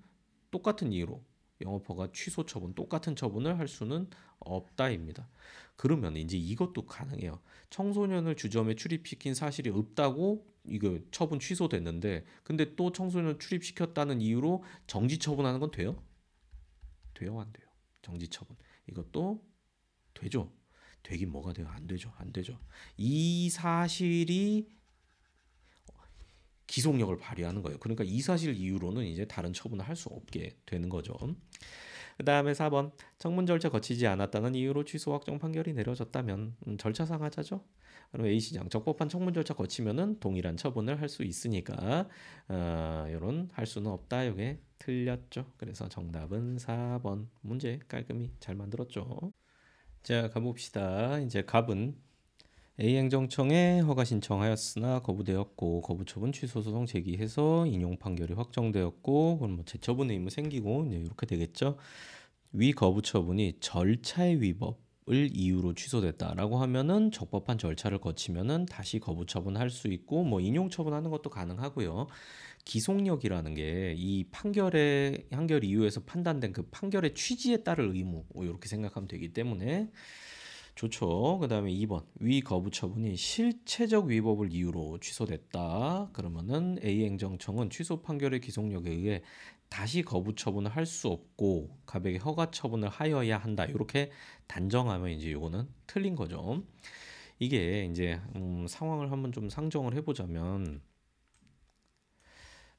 S1: 똑같은 이유로 영업허가 취소 처분 똑같은 처분을 할 수는 없다입니다. 그러면 이제 이것도 가능해요. 청소년을 주점에 출입시킨 사실이 없다고 이거 처분 취소됐는데 근데 또 청소년 출입시켰다는 이유로 정지 처분하는 건 돼요? 돼요, 안 돼요? 정지 처분. 이것도 되죠. 되긴 뭐가 돼요? 안 되죠. 안 되죠. 이 사실이 기속력을 발휘하는 거예요. 그러니까 이 사실 이유로는 이제 다른 처분을 할 수 없게 되는 거죠. 그 다음에 4번 청문 절차 거치지 않았다는 이유로 취소 확정 판결이 내려졌다면 절차상 하자죠. 그럼 A시장 적법한 청문 절차 거치면은 동일한 처분을 할 수 있으니까 이런 할 수는 없다. 이게 틀렸죠. 그래서 정답은 4번. 문제 깔끔히 잘 만들었죠. 자, 가봅시다. 이제 갑은 A행정청에 허가 신청하였으나 거부되었고 거부 처분 취소 소송 제기해서 인용 판결이 확정되었고 그럼 뭐 재처분 의무 생기고 이제 이렇게 되겠죠. 위 거부 처분이 절차의 위법을 이유로 취소됐다라고 하면은 적법한 절차를 거치면은 다시 거부 처분할 수 있고 뭐 인용 처분하는 것도 가능하고요. 기속력이라는 게 이 판결 이유에서 판단된 그 판결의 취지에 따를 의무 이렇게 생각하면 되기 때문에 좋죠. 그 다음에 2번 위 거부 처분이 실체적 위법을 이유로 취소됐다. 그러면은 A행정청은 취소 판결의 기속력에 의해 다시 거부 처분을 할 수 없고 갑에게 허가 처분을 하여야 한다. 이렇게 단정하면 이제 이거는 틀린 거죠. 이게 이제 상황을 한번 좀 상정을 해보자면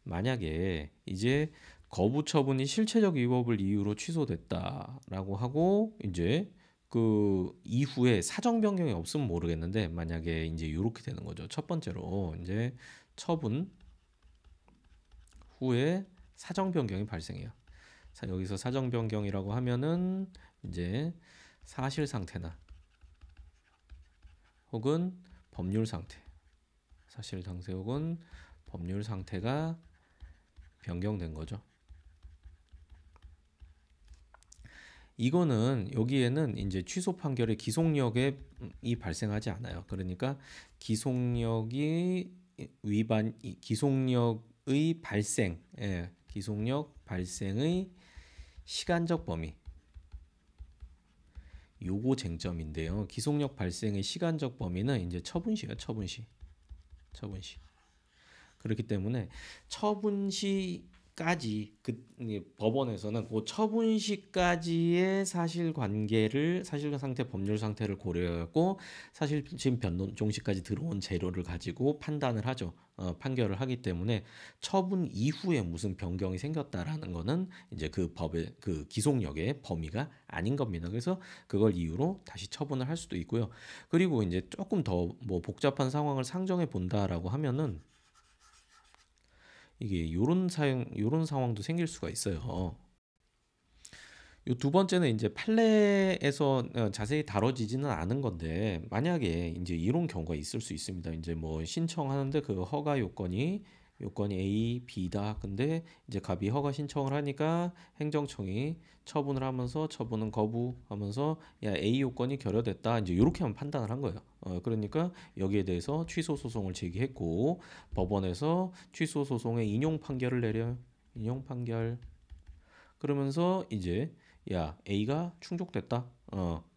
S1: 만약에 이제 거부 처분이 실체적 위법을 이유로 취소됐다라고 하고 이제 그 이후에 사정 변경이 없으면 모르겠는데 만약에 이제 이렇게 되는 거죠. 첫 번째로 이제 처분 후에 사정 변경이 발생해요. 여기서 사정 변경이라고 하면은 이제 사실 상태나 혹은 법률 상태, 사실 상태 혹은 법률 상태가 변경된 거죠. 이거는 여기에는 이제 취소 판결의 기속력이 발생하지 않아요. 그러니까 기속력이 기속력의 발생, 기속력 발생의 시간적 범위. 요거 쟁점인데요. 기속력 발생의 시간적 범위는 이제 처분시예요. 처분시. 그렇기 때문에 처분시까지 법원에서는 그 처분시까지의 사실관계를 사실관 상태, 법률 상태를 고려하고 사실 지금 변동시까지 들어온 재료를 가지고 판단을 하죠. 판결을 하기 때문에 처분 이후에 무슨 변경이 생겼다라는 거는 이제 그 법의 그 기속력의 범위가 아닌 겁니다. 그래서 그걸 이유로 다시 처분을 할 수도 있고요. 그리고 이제 조금 더 뭐 복잡한 상황을 상정해 본다라고 하면은 이게 요런 상황도 생길 수가 있어요. 요 두 번째는 이제 판례에서 자세히 다뤄지지는 않은 건데 만약에 이제 이런 경우가 있을 수 있습니다. 이제 뭐 신청하는데 그 허가 요건이 A, B다. 근데 이제 갑이 허가 신청을 하니까 행정청이 처분을 하면서 처분은 거부하면서 야 A 요건이 결여됐다. 이제 이렇게 하면 판단을 한 거예요. 그러니까 여기에 대해서 취소 소송을 제기했고 법원에서 취소 소송의 인용 판결을 내려요. 인용 판결. 그러면서 이제 야 A가 충족됐다.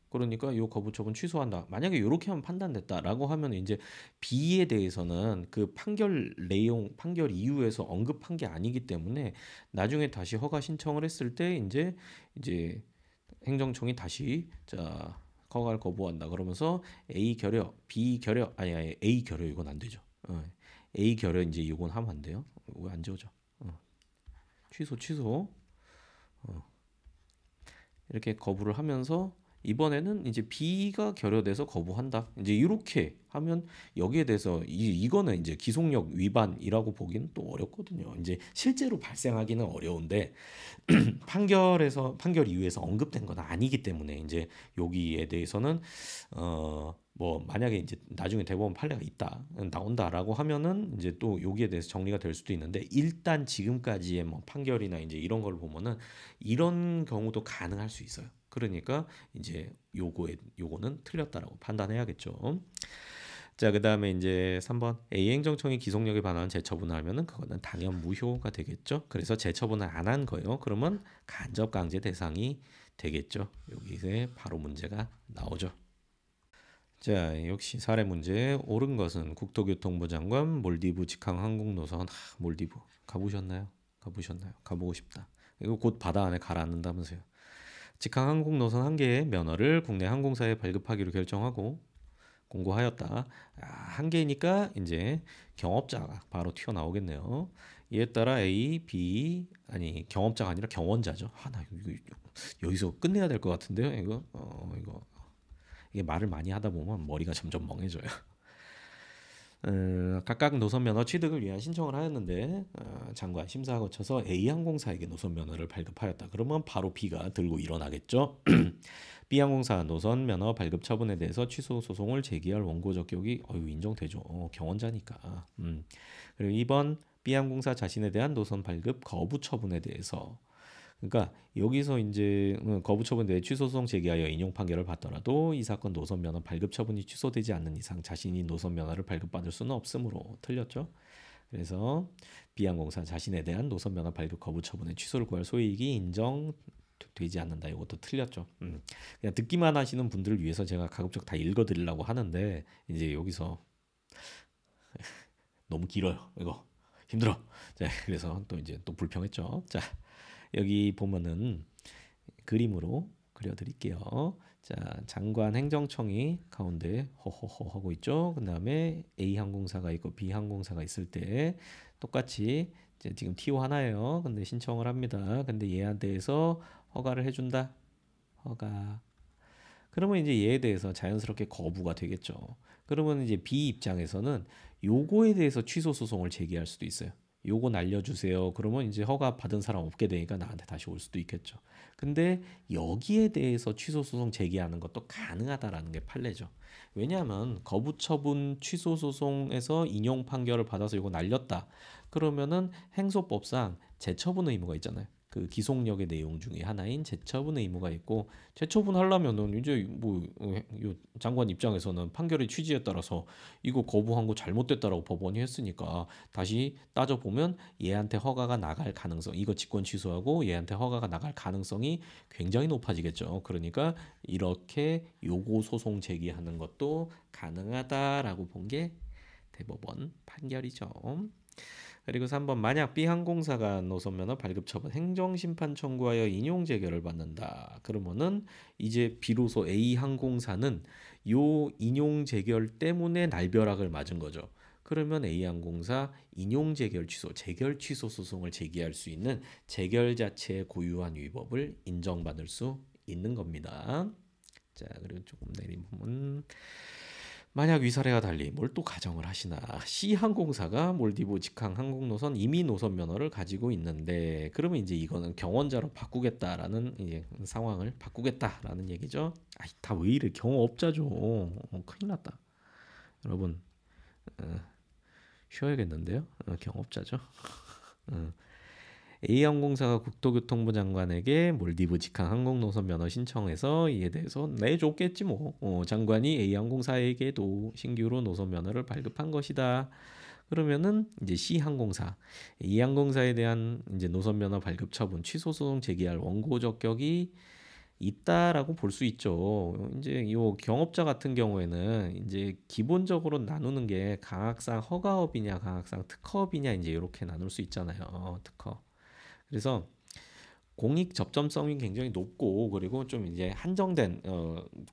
S1: 그러니까 요 거부 처분 취소한다. 만약에 이렇게 하면 판단됐다라고 하면 이제 B에 대해서는 그 판결 내용, 판결 이유에서 언급한 게 아니기 때문에 나중에 다시 허가 신청을 했을 때 이제 행정청이 다시 자 허가를 거부한다. 그러면서 A 결여, B 결여 아니 A 결여 이건 안 되죠. A 결여 이제 이건 하면 안 돼요. 왜 안 지워져? 취소. 이렇게 거부를 하면서 이번에는 이제 B가 결여돼서 거부한다. 이제 이렇게 하면 여기에 대해서 이거는 이제 기속력 위반이라고 보기는 또 어렵거든요. 이제 실제로 발생하기는 어려운데 판결 이후에서 언급된 건 아니기 때문에 이제 여기에 대해서는 뭐 만약에 이제 나중에 대법원 판례가 있다 나온다라고 하면은 이제 또 여기에 대해서 정리가 될 수도 있는데 일단 지금까지의 뭐 판결이나 이제 이런 걸 보면은 이런 경우도 가능할 수 있어요. 그러니까 이제 요거는 틀렸다라고 판단해야겠죠. 자, 그다음에 이제 3번 A 행정청이 기속력에 반하는 재처분을 하면은 그거는 당연 무효가 되겠죠. 그래서 재처분을 안 한 거예요. 그러면 간접 강제 대상이 되겠죠. 여기서 바로 문제가 나오죠. 자, 역시 사례 문제 옳은 것은 국토교통부 장관 몰디브 직항 항공노선. 몰디브 가보셨나요? 가보셨나요? 가보고 싶다. 이거 곧 바다 안에 가라앉는다면서요. 직항 항공노선 한 개의 면허를 국내 항공사에 발급하기로 결정하고 공고하였다. 한 개니까 이제 경업자가 바로 튀어나오겠네요. 이에 따라 A, B 아니 경업자가 아니라 경원자죠. 나 이거 여기서 끝내야 될 것 같은데요. 이거 이게 말을 많이 하다 보면 머리가 점점 멍해져요. 각각 노선 면허 취득을 위한 신청을 하였는데 장관 심사 거쳐서 A 항공사에게 노선 면허를 발급하였다. 그러면 바로 B가 들고 일어나겠죠. B 항공사 노선 면허 발급 처분에 대해서 취소 소송을 제기할 원고 적격이 인정되죠. 경원자니까. 그리고 2번 B 항공사 자신에 대한 노선 발급 거부 처분에 대해서 그러니까 여기서 이제 거부 처분 내 취소 소송 제기하여 인용 판결을 받더라도 이 사건 노선 면허 발급 처분이 취소되지 않는 이상 자신이 노선 면허를 발급받을 수는 없으므로 틀렸죠. 그래서 B항공사 자신에 대한 노선 면허 발급 거부 처분의 취소를 구할 소이익이 인정되지 않는다. 이것도 틀렸죠. 그냥 듣기만 하시는 분들을 위해서 제가 가급적 다 읽어드리려고 하는데 이제 여기서 너무 길어요. 이거 힘들어. 자, 그래서 또 이제 또 불평했죠. 자, 여기 보면은 그림으로 그려드릴게요. 자, 장관 행정청이 가운데 허허허 하고 있죠. 그 다음에 A 항공사가 있고 B 항공사가 있을 때 똑같이 지금 TO 하나예요. 근데 신청을 합니다. 근데 얘에 대해서 허가를 해준다. 허가. 그러면 이제 얘에 대해서 자연스럽게 거부가 되겠죠. 그러면 이제 B 입장에서는 요거에 대해서 취소 소송을 제기할 수도 있어요. 요거 날려주세요. 그러면 이제 허가 받은 사람 없게 되니까 나한테 다시 올 수도 있겠죠. 근데 여기에 대해서 취소 소송 제기하는 것도 가능하다라는 게 판례죠. 왜냐하면 거부 처분 취소 소송에서 인용 판결을 받아서 이거 날렸다. 그러면은 행소법상 재처분 의무가 있잖아요. 그 기속력의 내용 중에 하나인 재처분 의무가 있고 재처분 하려면은 이제 장관 입장에서는 판결의 취지에 따라서 이거 거부한 거 잘못됐다라고 법원이 했으니까 다시 따져보면 얘한테 허가가 나갈 가능성 이거 직권 취소하고 얘한테 허가가 나갈 가능성이 굉장히 높아지겠죠. 그러니까 이렇게 요고 소송 제기하는 것도 가능하다라고 본 게 대법원 판결이죠. 그리고 3번 만약 B 항공사가 노선 면허 발급 처분 행정심판 청구하여 인용 재결을 받는다. 그러면은 이제 비로소 A 항공사는 요 인용 재결 때문에 날벼락을 맞은 거죠. 그러면 A 항공사 인용 재결 취소 소송을 제기할 수 있는 재결 자체의 고유한 위법을 인정받을 수 있는 겁니다. 자, 그리고 조금 내리면 만약 위사례와 달리 뭘 또 가정을 하시나 C항공사가 몰디브 직항 항공노선 이미 노선 면허를 가지고 있는데 그러면 이제 이거는 경원자로 바꾸겠다라는 이제 상황을 바꾸겠다라는 얘기죠. 다 왜 이래 경업자죠. 큰일 났다. 여러분 쉬어야겠는데요. 경업자죠. A항공사가 국토교통부 장관에게 몰디브 직항 항공노선 면허 신청해서 이에 대해서 내줬겠지 뭐. 장관이 A항공사에게도 신규로 노선 면허를 발급한 것이다. 그러면은 이제 C항공사, A항공사에 대한 이제 노선 면허 발급 처분 취소 소송 제기할 원고 적격이 있다라고 볼 수 있죠. 이제 이 경업자 같은 경우에는 이제 기본적으로 나누는 게 강학상 허가업이냐 강학상 특허업이냐 이제 이렇게 나눌 수 있잖아요. 특허. 그래서 공익 접점성이 굉장히 높고 그리고 좀 이제 한정된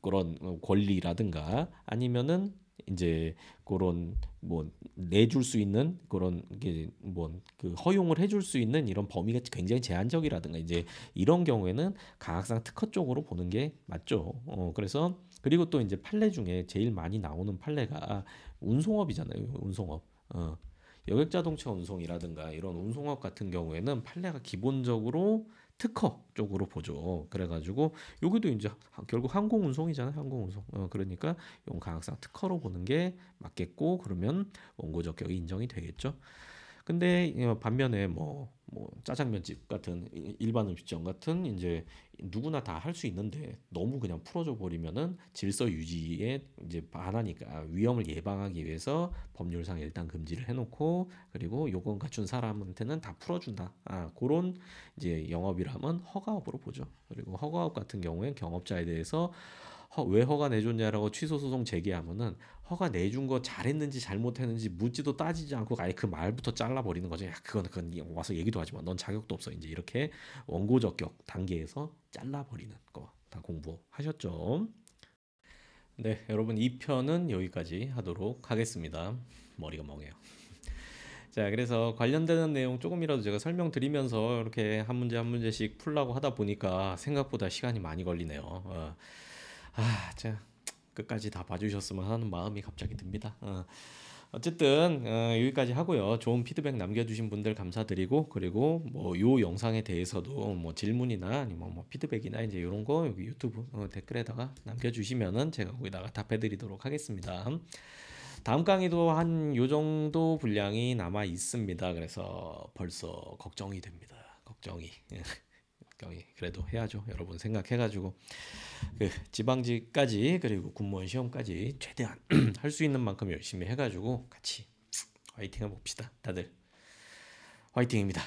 S1: 그런 권리라든가 아니면은 이제 그런 뭐 내줄 수 있는 그런 게 뭐 그 허용을 해줄 수 있는 이런 범위가 굉장히 제한적이라든가 이제 이런 경우에는 강학상 특허 쪽으로 보는 게 맞죠. 그래서 그리고 또 이제 판례 중에 제일 많이 나오는 판례가 운송업이잖아요. 운송업. 여객자동차 운송이라든가 이런 운송업 같은 경우에는 판례가 기본적으로 특허 쪽으로 보죠. 그래가지고 여기도 이제 결국 항공운송이잖아요. 항공운송. 그러니까 용 강학상 특허로 보는 게 맞겠고 그러면 원고 적격이 인정이 되겠죠. 근데 반면에 뭐 뭐 짜장면집 같은 일반 음식점 같은 이제 누구나 다 할 수 있는데 너무 그냥 풀어줘 버리면은 질서 유지에 이제 반하니까 위험을 예방하기 위해서 법률상 일단 금지를 해놓고 그리고 요건 갖춘 사람한테는 다 풀어준다. 그런 이제 영업이라면 허가업으로 보죠. 그리고 허가업 같은 경우엔 경업자에 대해서 왜 허가 내줬냐라고 취소 소송 제기하면은 허가 내준 거 잘했는지 잘못했는지 묻지도 따지지 않고 아예 그 말부터 잘라버리는 거죠. 야, 그건 와서 얘기도 하지 마. 넌 자격도 없어. 이제 이렇게 원고 적격 단계에서 잘라버리는 거 다 공부하셨죠? 네, 여러분 2편은 여기까지 하도록 하겠습니다. 머리가 멍해요. 자, 그래서 관련되는 내용 조금이라도 제가 설명드리면서 이렇게 한 문제 한 문제씩 풀라고 하다 보니까 생각보다 시간이 많이 걸리네요. 자, 끝까지 다 봐주셨으면 하는 마음이 갑자기 듭니다. 어쨌든 여기까지 하고요. 좋은 피드백 남겨주신 분들 감사드리고 그리고 뭐 요 영상에 대해서도 뭐 질문이나 아니면 뭐 피드백이나 이제 이런 거 여기 유튜브 댓글에다가 남겨주시면은 제가 거기다가 답해드리도록 하겠습니다. 다음 강의도 한 요 정도 분량이 남아 있습니다. 그래서 벌써 걱정이 됩니다. 걱정이. 걱정이 그래도 해야죠. 여러분 생각해가지고 그 지방직까지 그리고 군무원 시험까지 최대한 할 수 있는 만큼 열심히 해가지고 같이 화이팅 해봅시다. 다들 화이팅입니다.